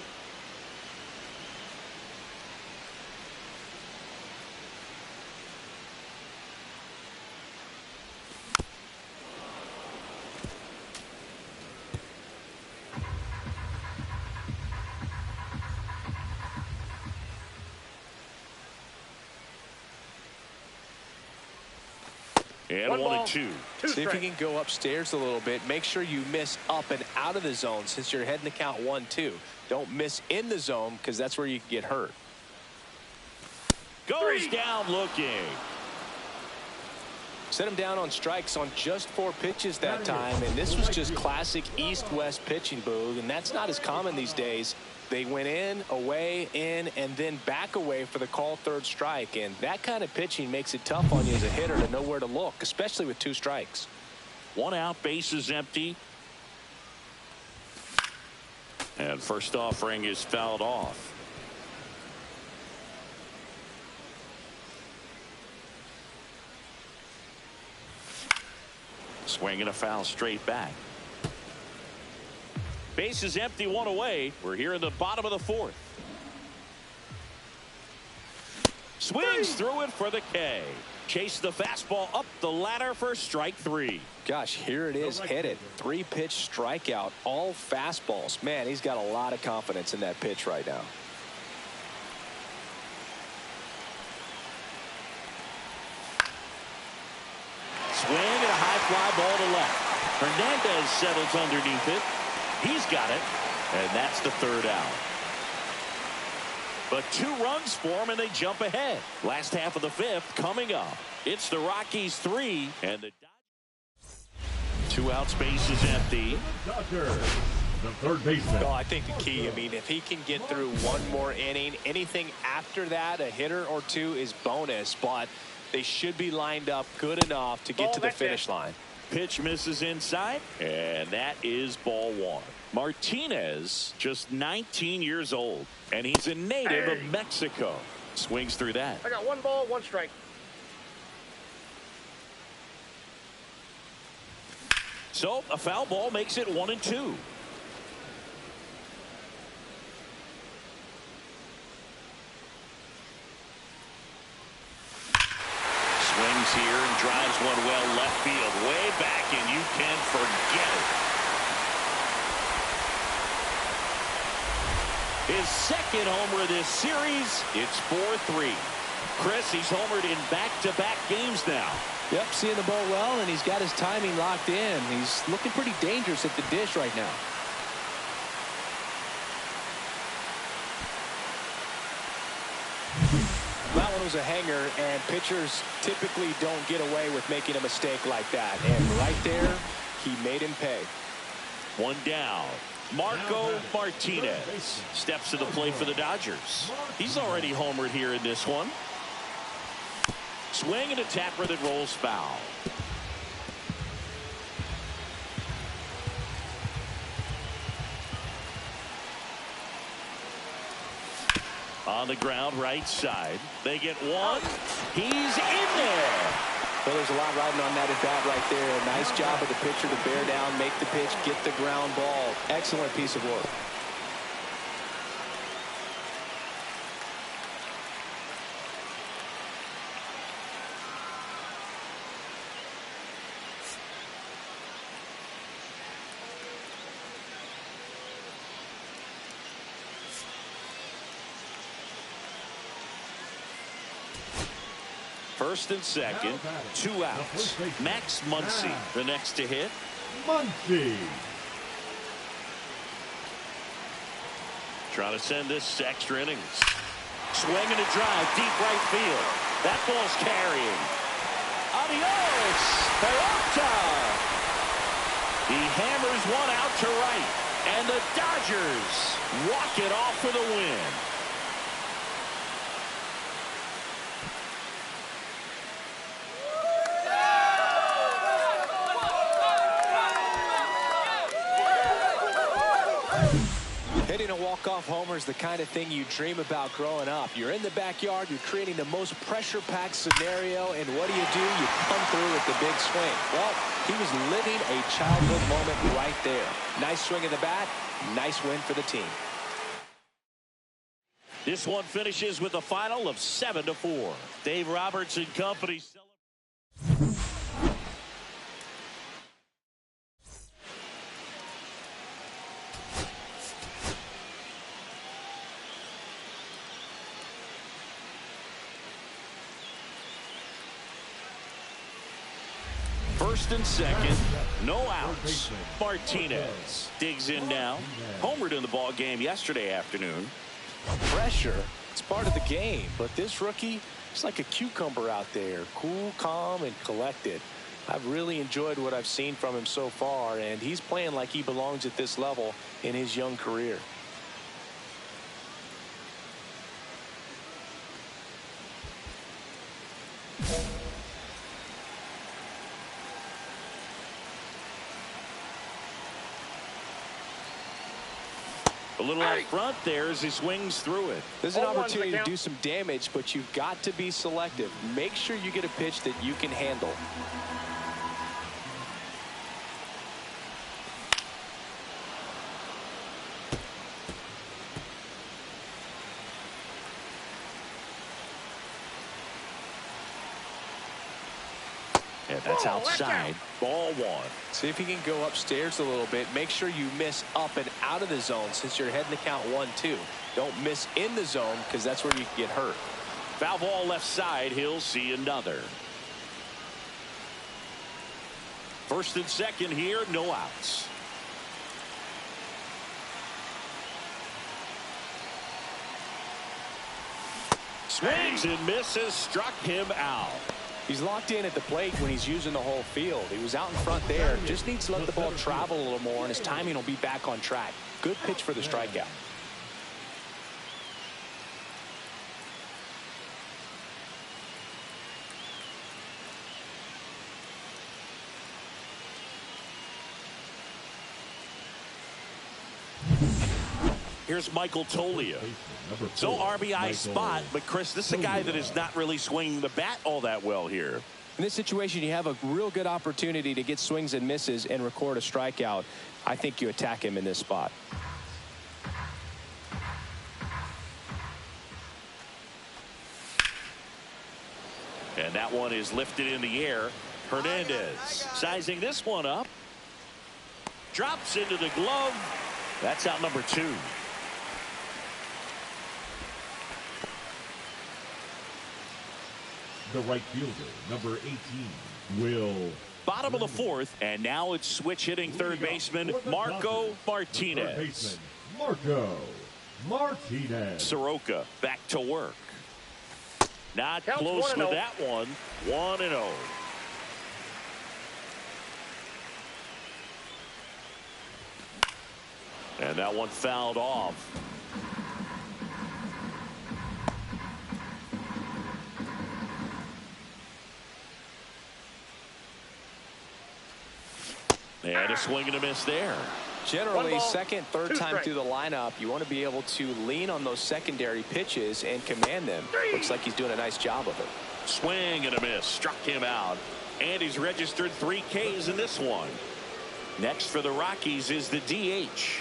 And 1-2. See if you can go upstairs a little bit. Make sure you miss up and out of the zone since you're heading to count 1-2. Don't miss in the zone because that's where you can get hurt. Goes down looking. Set him down on strikes on just 4 pitches that time, and this was just classic east-west pitching, Boog, and that's not as common these days. They went in, away, in, and then back away for the call third strike, and that kind of pitching makes it tough on you as a hitter to know where to look, especially with 2 strikes. 1 out, bases empty. And first offering is fouled off. Swing and a foul straight back. Base is empty, 1 away. We're here in the bottom of the 4th. Swings through it for the K. Chase the fastball up the ladder for strike 3. Gosh, here it is. Hit it. 3-pitch strikeout. All fastballs. Man, he's got a lot of confidence in that pitch right now. Swing and a high fly ball to left. Hernandez settles underneath it. He's got it. And that's the 3rd out. But 2 runs for him, and they jump ahead. Last half of the 5th coming up. It's the Rockies 3, and the 2 out, space is empty. Dodgers, the third baseman. Oh, I think the key, I mean, if he can get through one more inning, anything after that, a hitter or 2 is bonus, but they should be lined up good enough to get to the finish line. Pitch misses inside, and that is ball 1. Martinez, just 19 years old, and he's a native of Mexico. Swings through that. I got 1 ball, 1 strike. So a foul ball makes it 1-2. Swings here and drives one well left field, way back, and you can forget it. His 2nd homer of this series. It's 4-3. Chris, he's homered in back-to-back games now. Yep, seeing the ball well, and he's got his timing locked in. He's looking pretty dangerous at the dish right now. That one was a hanger, and pitchers typically don't get away with making a mistake like that. And right there, he made him pay. 1 down. Marco Martinez steps to the plate for the Dodgers. He's already homered here in this one. Swing and a tapper that rolls foul. On the ground, right side. They get 1. He's in there. Well, there's a lot riding on that at bat right there. Nice job of the pitcher to bear down, make the pitch, get the ground ball. Excellent piece of work. First and second, 2 outs. Max Muncy, the next to hit. Muncy. Trying to send this extra innings. Swing and a drive, deep right field. That ball's carrying. Adios, Peralta. He hammers one out to right. And the Dodgers walk it off for the win. Hitting a walk-off homer is the kind of thing you dream about growing up. You're in the backyard, you're creating the most pressure-packed scenario, and what do? You come through with the big swing. Well, he was living a childhood moment right there. Nice swing of the bat, nice win for the team. This one finishes with a final of 7-4. Dave Roberts and company. First and second, no outs. Martinez digs in now. Homered in the ball game yesterday afternoon. Pressure, it's part of the game, but this rookie is like a cucumber out there, cool, calm, and collected. I've really enjoyed what I've seen from him so far, and he's playing like he belongs at this level in his young career. A little out front there as he swings through it. There's an opportunity to do some damage, but you've got to be selective. Make sure you get a pitch that you can handle. And that's outside. Ball one. See if you can go upstairs a little bit. Make sure you miss up and out of the zone since you're heading to count 1-2. Don't miss in the zone because that's where you can get hurt. Foul ball left side. He'll see another. First and second here, no outs. Swings and misses, struck him out. He's locked in at the plate when he's using the whole field. He was out in front there. Just needs to let the ball travel a little more, and his timing will be back on track. Good pitch for the strikeout. Here's Michael Tolia. So RBI spot, but Chris, this is a guy that is not really swinging the bat all that well here. In this situation, you have a real good opportunity to get swings and misses and record a strikeout. I think you attack him in this spot. And that one is lifted in the air. Hernandez sizing this one up. Drops into the glove. That's out number 2. The right fielder, number 18, Will. Bottom of the 4th, and now it's switch hitting third baseman Marco Martinez. Third baseman, Marco Martinez. Soroka back to work. Not Counts close with 1-0. that one. 1-0. And that one fouled off. And a swing and a miss there. Generally, second, third time through the lineup, you want to be able to lean on those secondary pitches and command them. Looks like he's doing a nice job of it. Swing and a miss. Struck him out. And he's registered 3 Ks in this one. Next for the Rockies is the DH.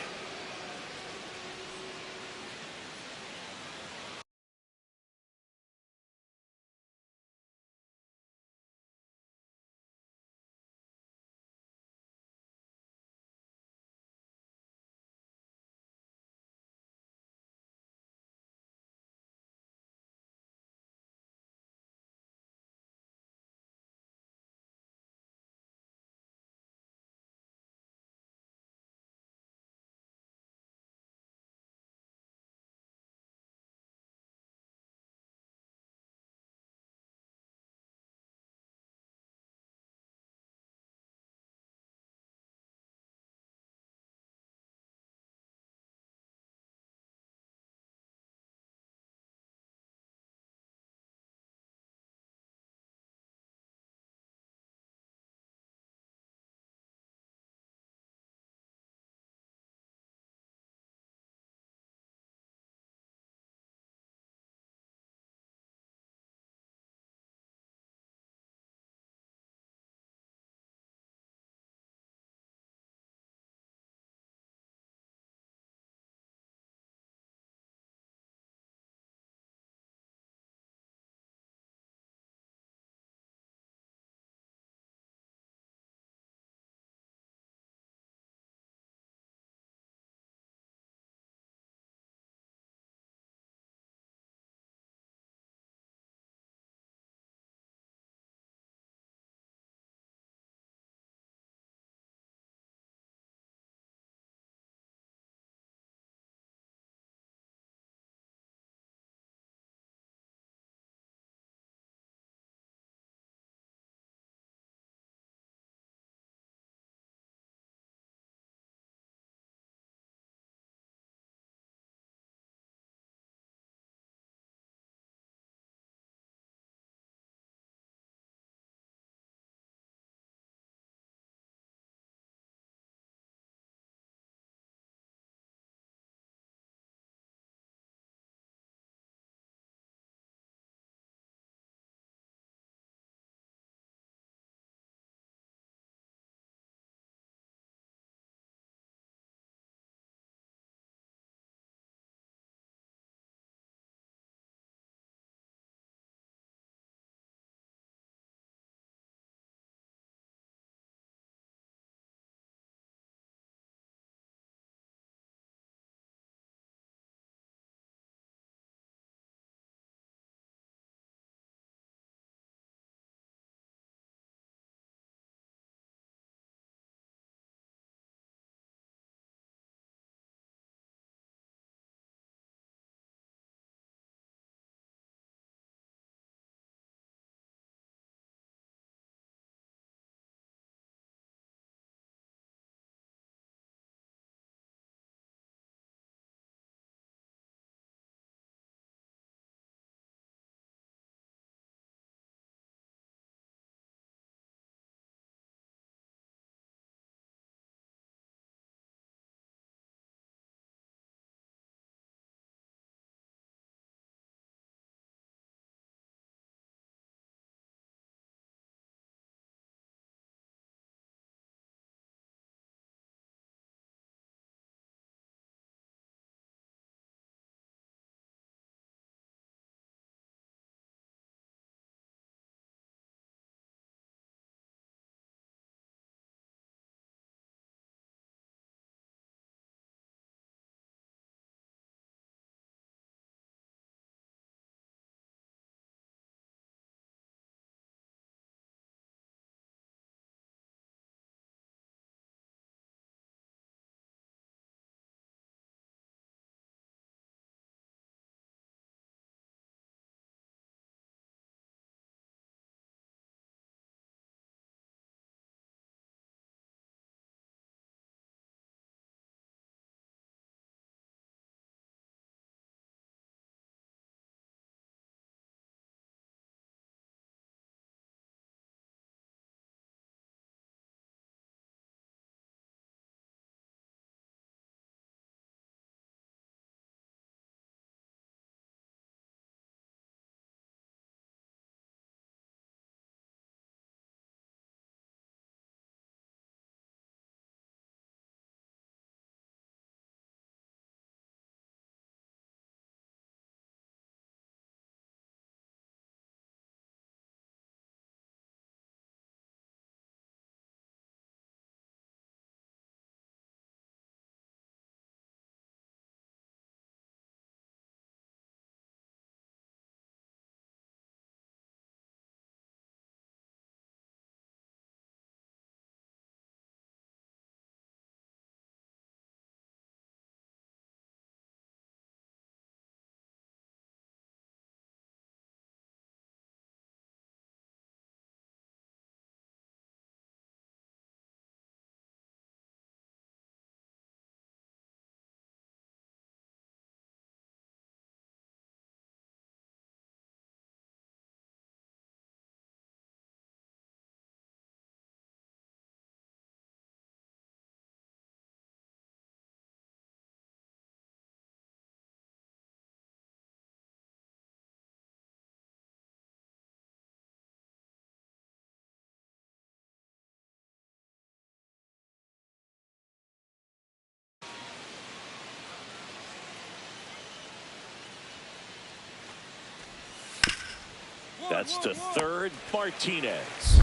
That's to third, Martinez.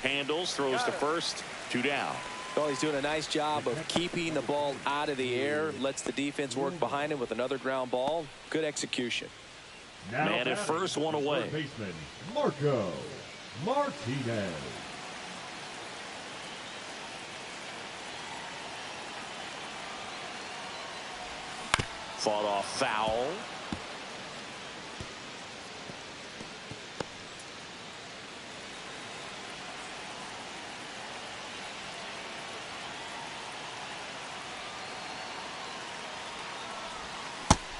Handles, throws to first, 2 down. Well, he's doing a nice job of keeping the ball out of the air, lets the defense work behind him with another ground ball. Good execution. Man at first, 1 away. Third baseman, Marco Martinez. Fought off foul.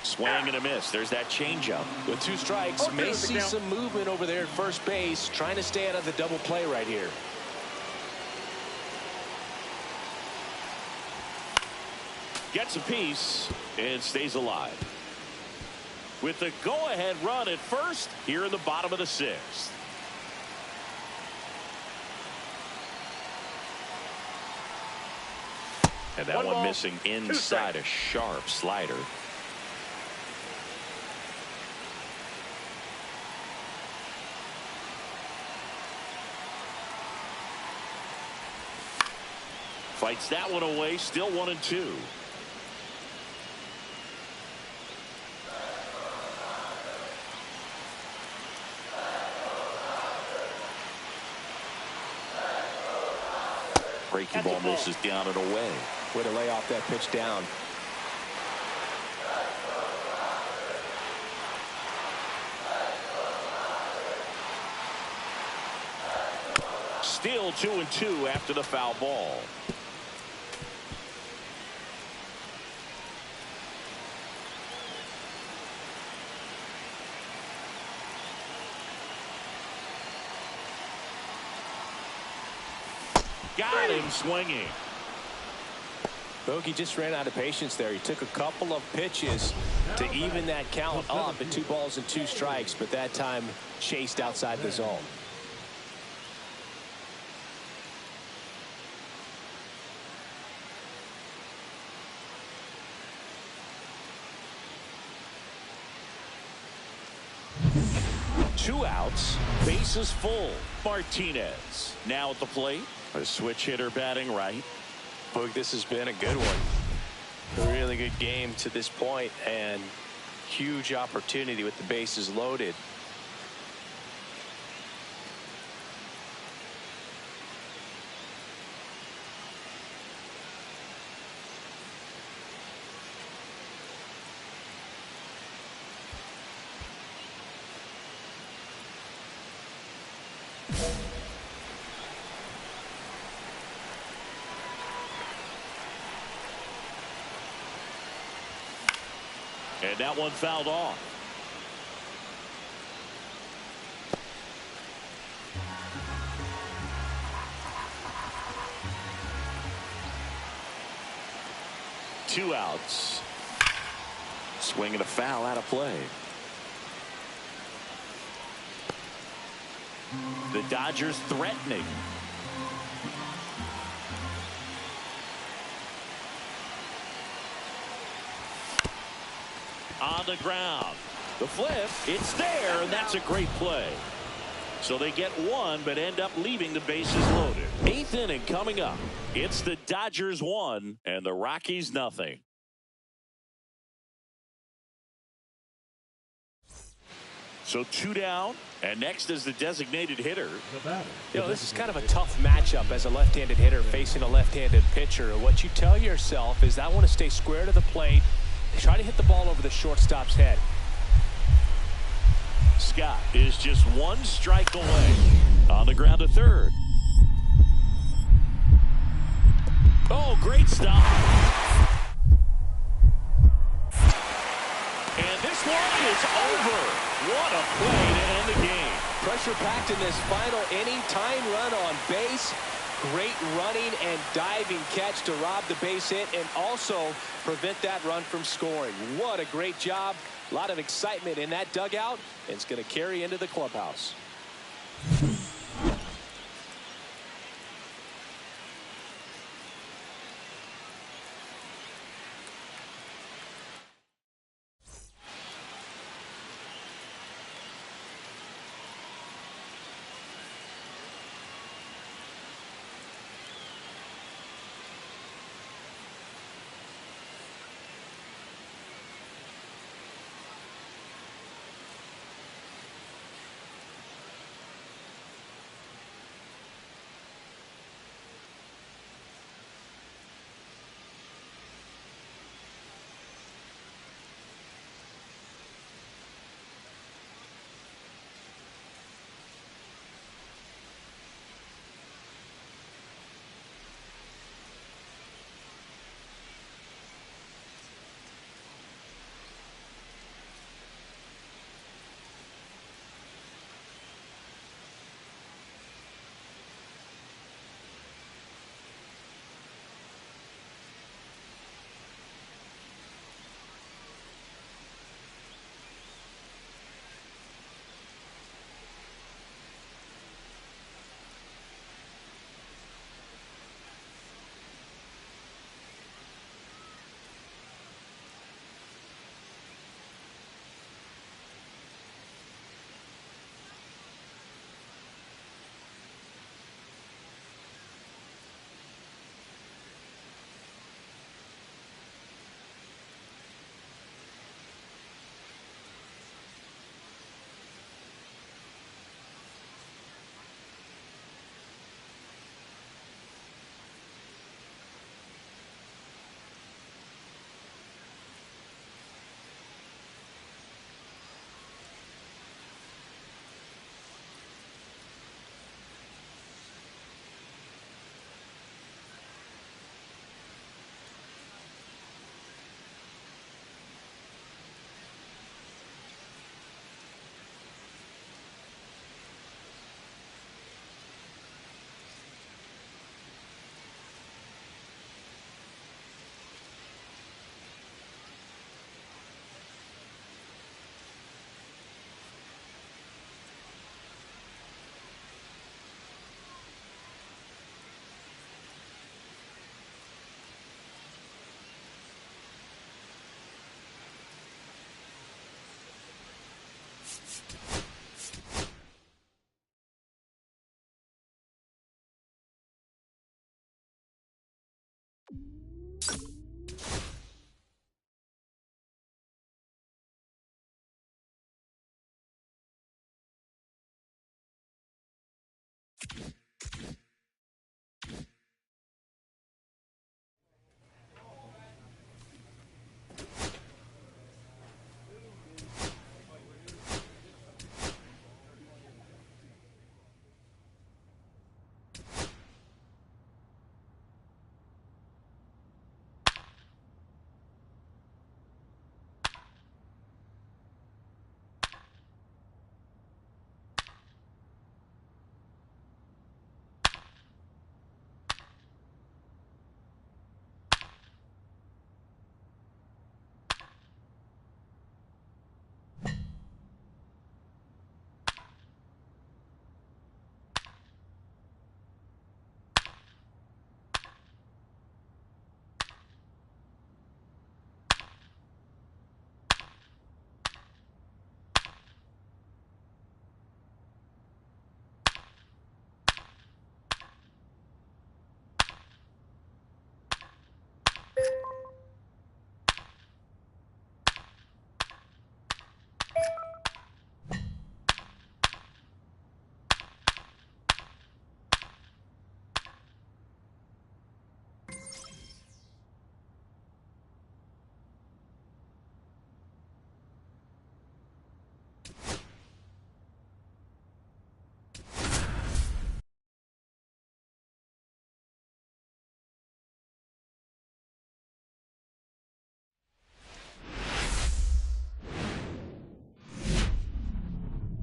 Swing and a miss. There's that changeup. With 2 strikes, may see some movement over there at first base, trying to stay out of the double play right here. Gets a piece and stays alive. With the go-ahead run at first here in the bottom of the 6th. And that one missing inside a sharp slider. Fights that one away, still 1-2. Breaking ball misses down and away. Way to lay off that pitch down. Still 2-2 after the foul ball. Got him swinging. Bogey just ran out of patience there. He took a couple of pitches to even that count up at 2 balls and 2 strikes, but that time chased outside the zone. Two outs, bases full. Martinez now at the plate. A switch hitter batting right. Boog, this has been a good one. A really good game to this point, and huge opportunity with the bases loaded. And that one fouled off. Two outs. Swing and a foul out of play. The Dodgers threatening. On the ground. The flip. It's there, and that's a great play. So they get one, but end up leaving the bases loaded. 8th inning coming up. It's the Dodgers 1 and the Rockies nothing. So 2 down, and next is the designated hitter. You know, this is kind of a tough matchup as a left-handed hitter facing a left-handed pitcher. What you tell yourself is I want to stay square to the plate. Try to hit the ball over the shortstop's head. Scott is just 1 strike away. On the ground to third. Oh, great stop. And this one is over. What a play to end the game. Pressure packed in this final inning. Tying run on base. Great running and diving catch to rob the base hit and also prevent that run from scoring. What a great job. A lot of excitement in that dugout, and it's going to carry into the clubhouse.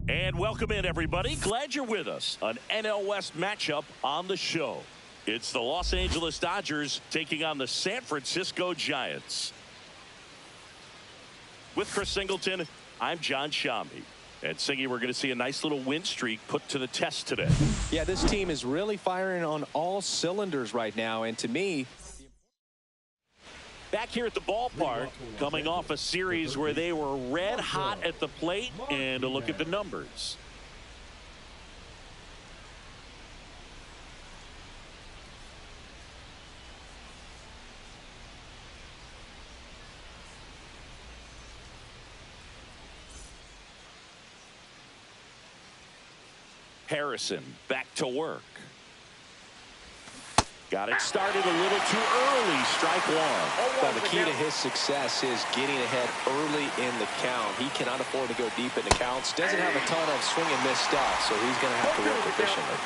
And welcome in, everybody. Glad you're with us. An NL West matchup on the show. It's the Los Angeles Dodgers taking on the San Francisco Giants. With Chris Singleton, I'm John Shambi. And Singy, we're going to see a nice little win streak put to the test today. Yeah, this team is really firing on all cylinders right now. And to me, back here at the ballpark, coming off a series where they were red hot at the plate, and a look at the numbers. Harrison back to work. Got it started a little too early. Strike one. Well, the key to his success is getting ahead early in the count. He cannot afford to go deep in the counts. Doesn't have a ton of swing and miss stuff, so he's going to have to work efficiently.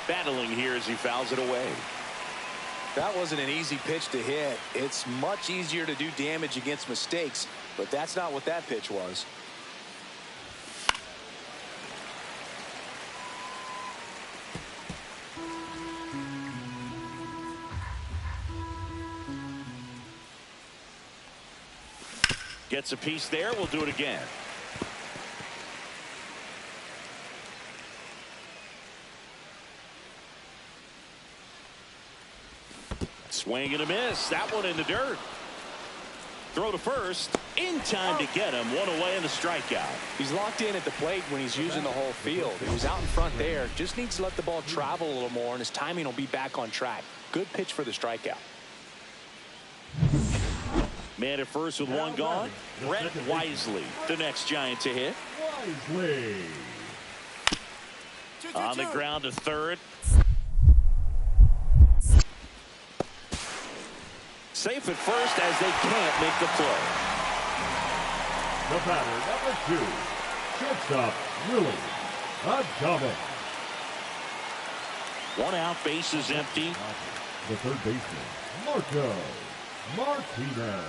Battling here as he fouls it away. That wasn't an easy pitch to hit. It's much easier to do damage against mistakes, but that's not what that pitch was. Gets a piece there. We'll do it again. Swing and a miss. That one in the dirt. Throw to first. In time to get him. One away and a strikeout. He's locked in at the plate when he's using the whole field. He was out in front there. Just needs to let the ball travel a little more, and his timing will be back on track. Good pitch for the strikeout. Man at first with one gone. Brett Wisely, the next Giant to hit. Wisely. On the ground to third. Safe at first as they can't make the play. The batter, number 2, shortstop, Willie Adames. One out, base is empty. The third baseman, Marco Martinez.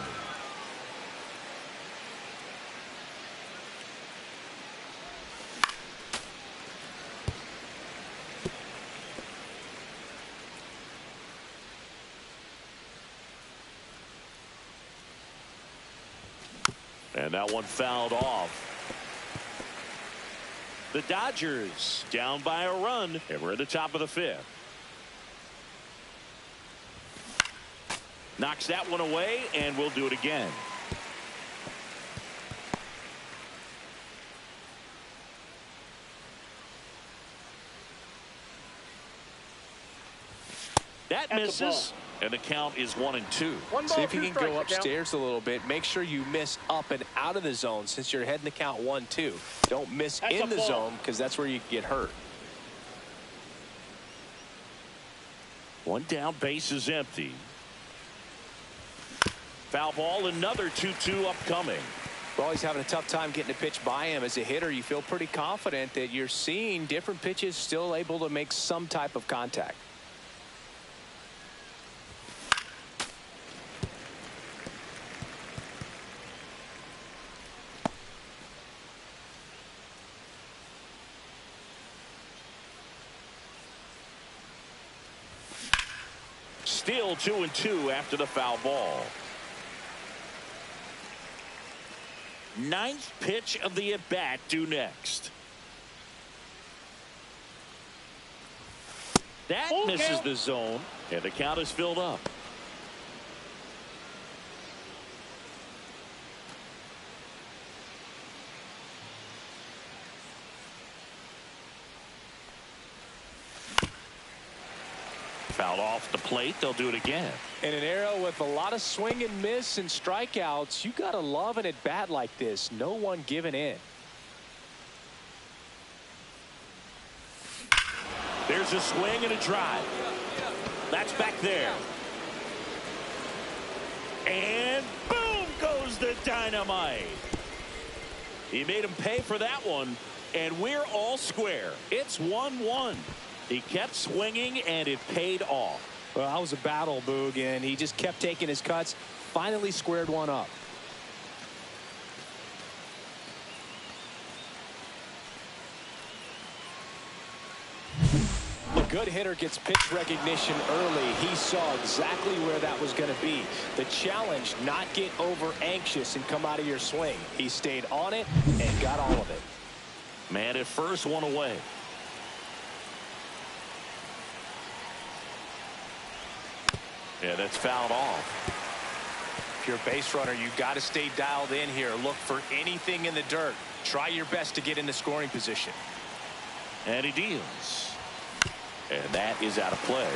And that one fouled off. The Dodgers down by a run, and we're at the top of the 5th. Knocks that one away, and we'll do it again. That misses. And the count is 1-2. See if you can go upstairs a little bit. Make sure you miss up and out of the zone since you're heading the count 1-2. Don't miss in the zone because that's where you get hurt. One down, base is empty. Foul ball, another 2-2 upcoming. Well, he's having a tough time getting a pitch by him. As a hitter, you feel pretty confident that you're seeing different pitches still able to make some type of contact. Still 2-2 after the foul ball. Ninth pitch of the at-bat due next. That misses the zone, and the count is filled up. Fouled off the plate. They'll do it again. In an era with a lot of swing and miss and strikeouts, you got to love an at-bat like this. No one giving in. There's a swing and a drive. That's back there. And boom goes the dynamite. He made him pay for that one, and we're all square. It's 1-1. He kept swinging, and it paid off. Well, that was a battle, Boog, and he just kept taking his cuts. Finally squared one up. A good hitter gets pitch recognition early. He saw exactly where that was going to be. The challenge, not get over anxious and come out of your swing. He stayed on it and got all of it. Man at first, one away. Yeah, that's fouled off. If you're a base runner, you've got to stay dialed in here. Look for anything in the dirt. Try your best to get in the scoring position. And he deals. And that is out of play.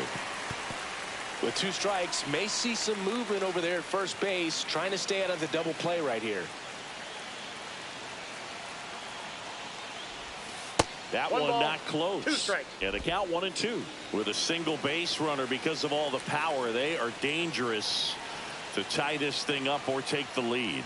With 2 strikes, may see some movement over there at first base, trying to stay out of the double play right here. That one not close. 2 strikes. Yeah, the count 1-2. With a single base runner, because of all the power, they are dangerous to tie this thing up or take the lead.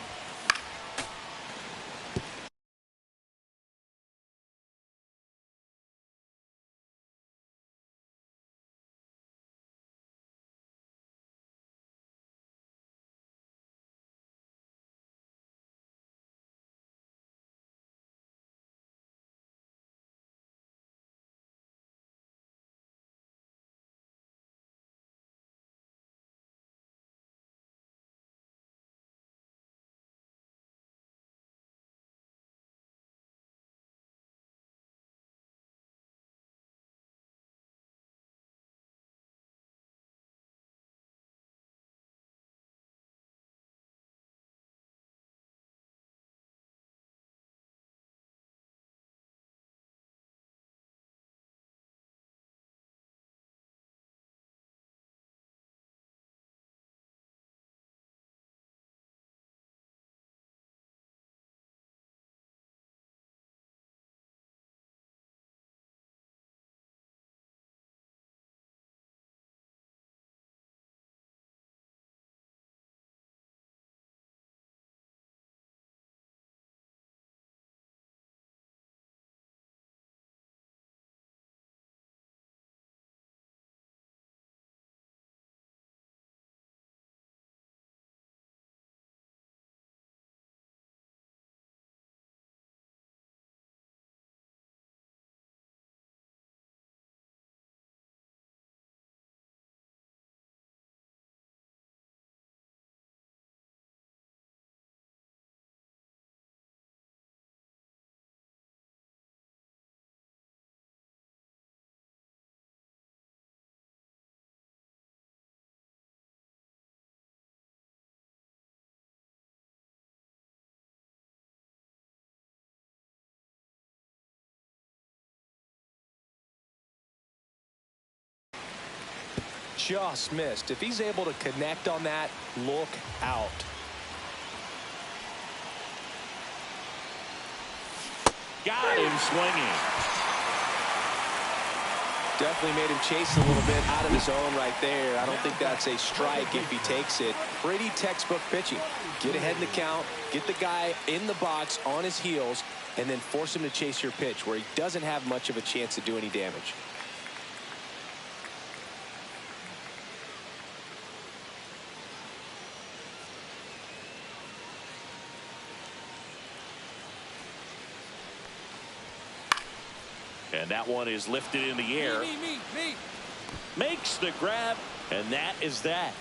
just missed. If he's able to connect on that, look out. Got him swinging. Definitely made him chase a little bit out of the zone right there. I don't think that's a strike if he takes it. Pretty textbook pitching. Get ahead in the count, get the guy in the box on his heels, and then force him to chase your pitch where he doesn't have much of a chance to do any damage. And that one is lifted in the air. Me. Makes the grab, and that is that.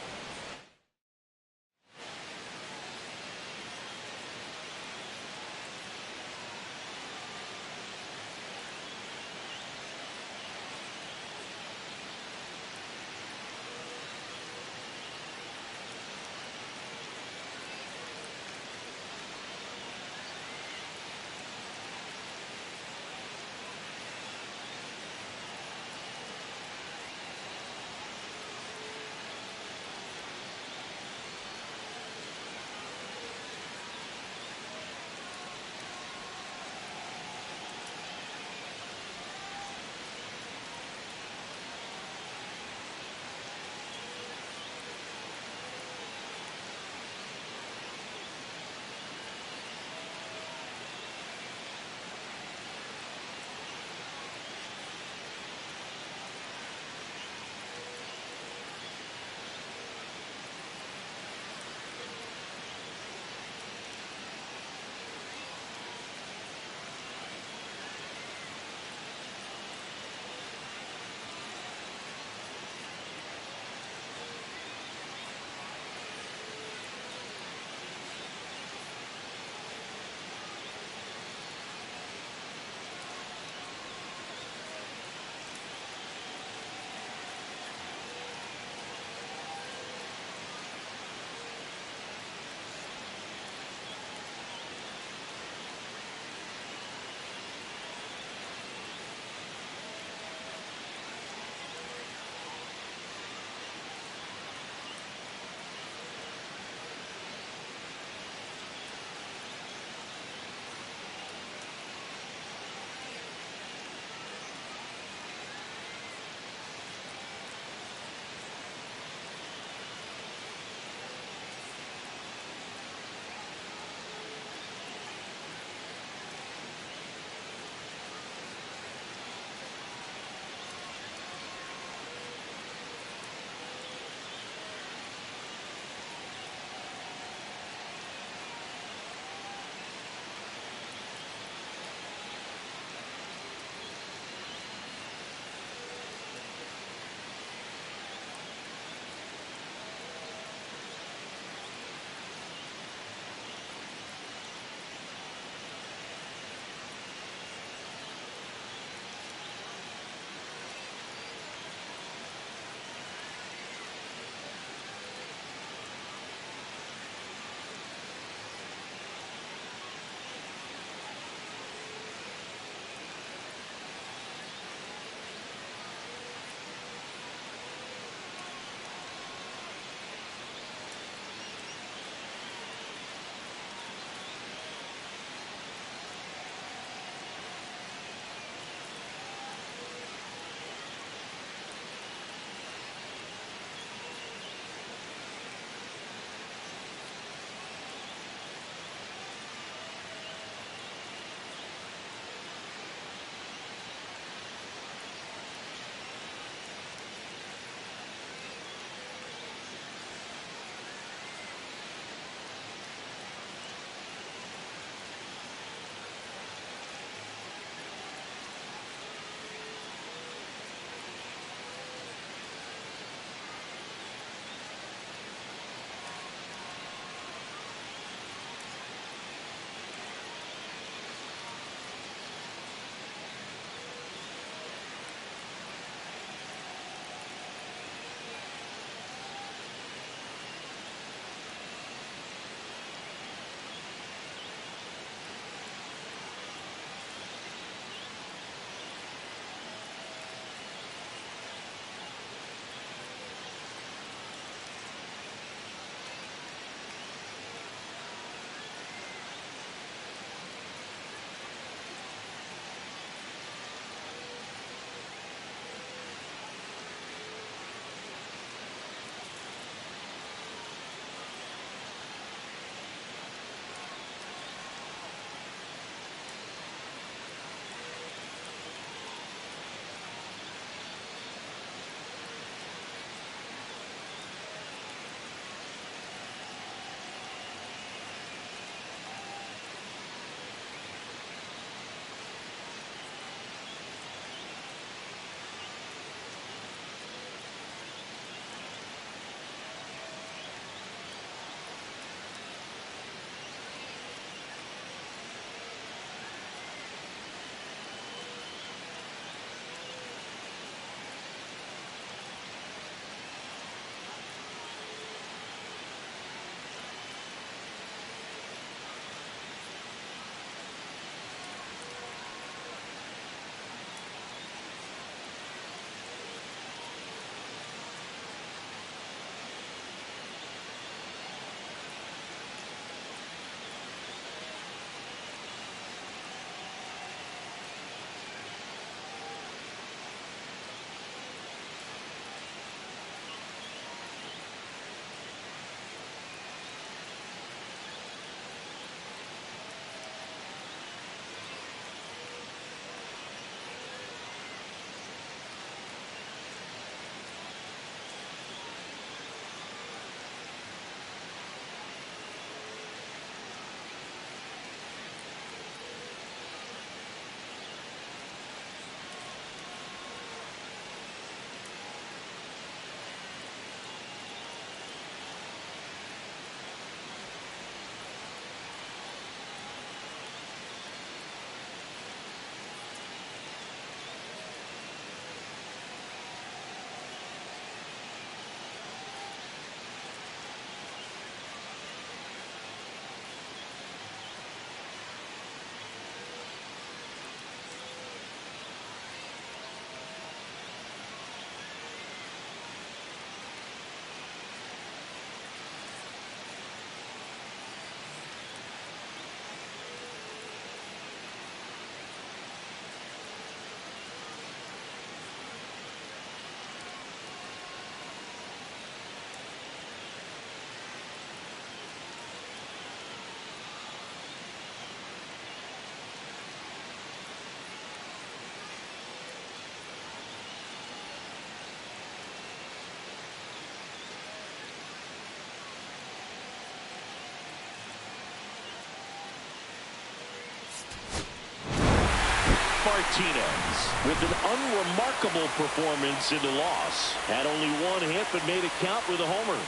Martinez with an unremarkable performance in the loss. Had only one hit but made it count with a homer.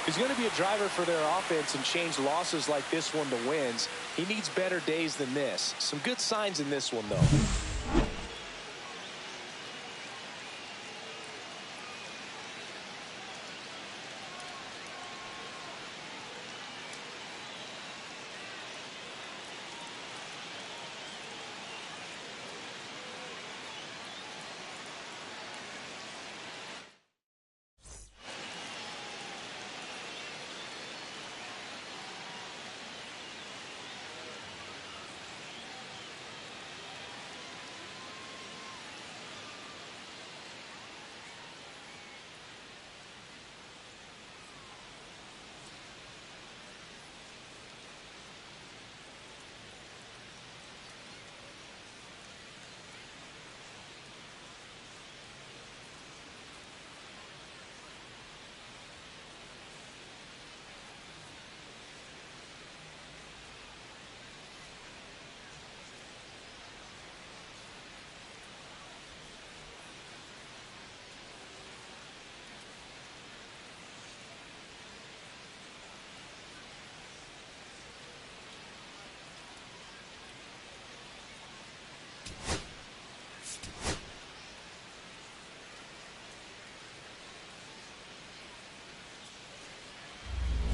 He's going to be a driver for their offense and change losses like this one to wins. He needs better days than this. Some good signs in this one, though.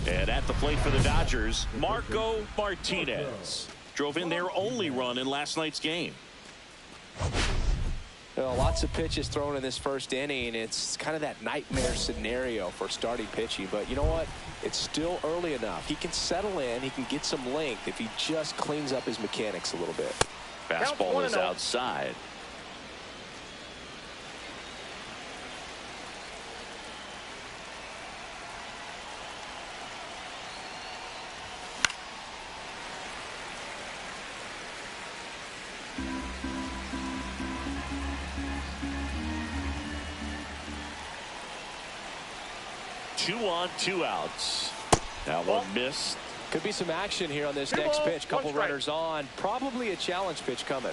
And at the plate for the Dodgers, Marco Martinez. Drove in their only run in last night's game. Well, lots of pitches thrown in this first inning. It's kind of that nightmare scenario for starting pitching. But you know what? It's still early enough. He can settle in. He can get some length if he just cleans up his mechanics a little bit. Fastball is outside. Two on, two outs. That one missed. Could be some action here on this next pitch. Couple runners on. Probably a challenge pitch coming.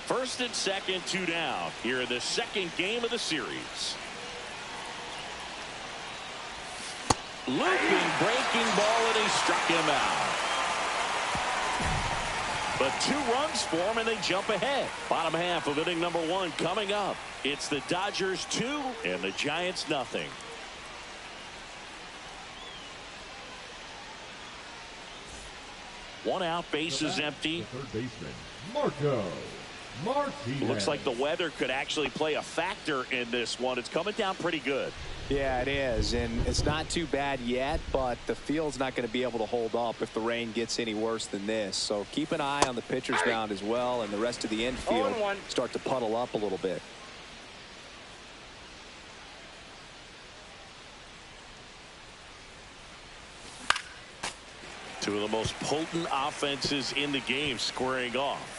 First and second, two down. Here in the second game of the series. Looping, breaking ball, and he struck him out. But 2 runs for him, and they jump ahead. Bottom half of inning number 1 coming up. It's the Dodgers 2 and the Giants nothing. One out, base is empty. Third baseman, Marco Martinez. Looks like the weather could actually play a factor in this one. It's coming down pretty good. Yeah, it is, and it's not too bad yet, but the field's not going to be able to hold up if the rain gets any worse than this. So keep an eye on the pitcher's mound as well, and the rest of the infield start to puddle up a little bit. Two of the most potent offenses in the game squaring off.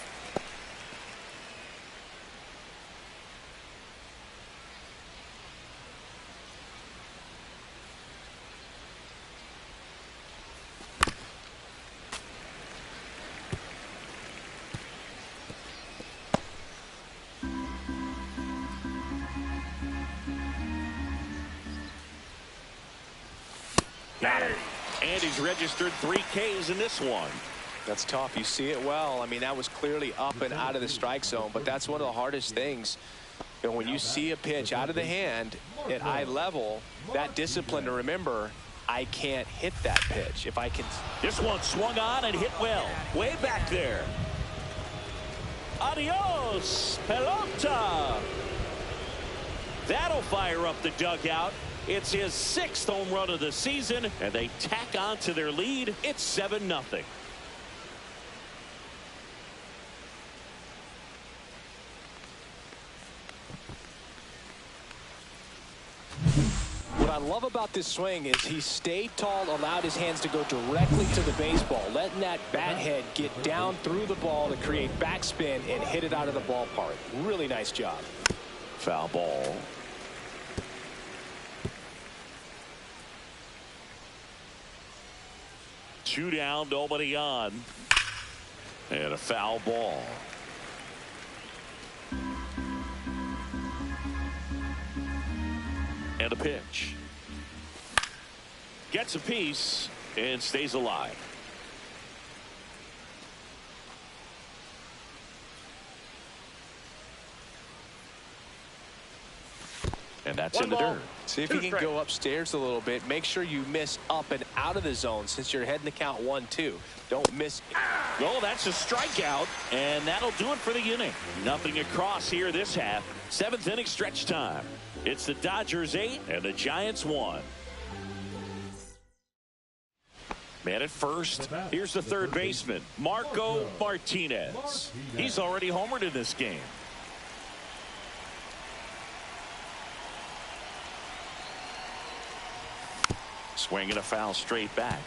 And he's registered 3 Ks in this one. That's tough. You see it well. I mean, that was clearly up and out of the strike zone, but that's one of the hardest things. You know, when you see a pitch out of the hand at eye level, that discipline to remember, I can't hit that pitch. If I can. This one swung on and hit well. Way back there. Adios, pelota. That'll fire up the dugout. It's his 6th home run of the season, and they tack on to their lead. It's 7-0. What I love about this swing is he stayed tall, allowed his hands to go directly to the baseball, letting that bat head get down through the ball to create backspin and hit it out of the ballpark. Really nice job. Foul ball. Two down, nobody on. And a foul ball. And a pitch. Gets a piece and stays alive. And that's in the dirt. See if you can go upstairs a little bit. Make sure you miss up and out of the zone since you're heading to count 1-2. Don't miss. Well, that's a strikeout, and that'll do it for the inning. Nothing across here this half. 7th inning stretch time. It's the Dodgers 8 and the Giants 1. Man at first, here's the third baseman, Marco Martinez. He's already homered in this game. Swinging a foul straight back.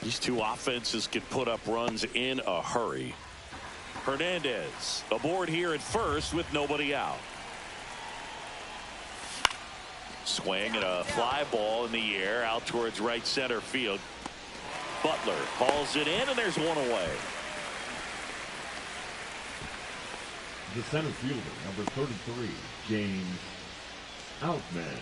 These two offenses can put up runs in a hurry. Hernandez aboard here at first with nobody out. Swing and a fly ball in the air out towards right center field. Butler hauls it in, and there's one away. The center fielder, number 33, James Outman.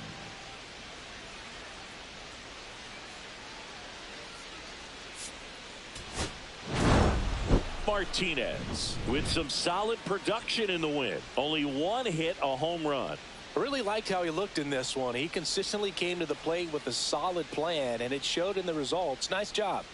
Martinez with some solid production in the win. Only one hit, a home run. I really liked how he looked in this one. He consistently came to the plate with a solid plan, and it showed in the results. Nice job.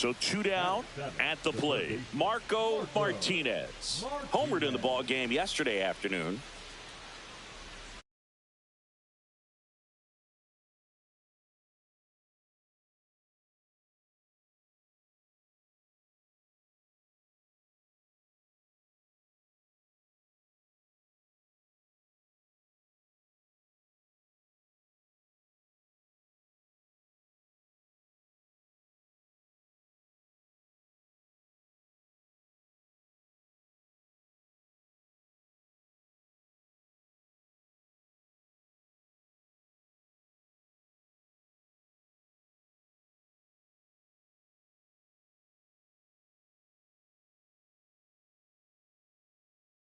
So 2 down at the plate. Marco Martinez homered in the ball game yesterday afternoon.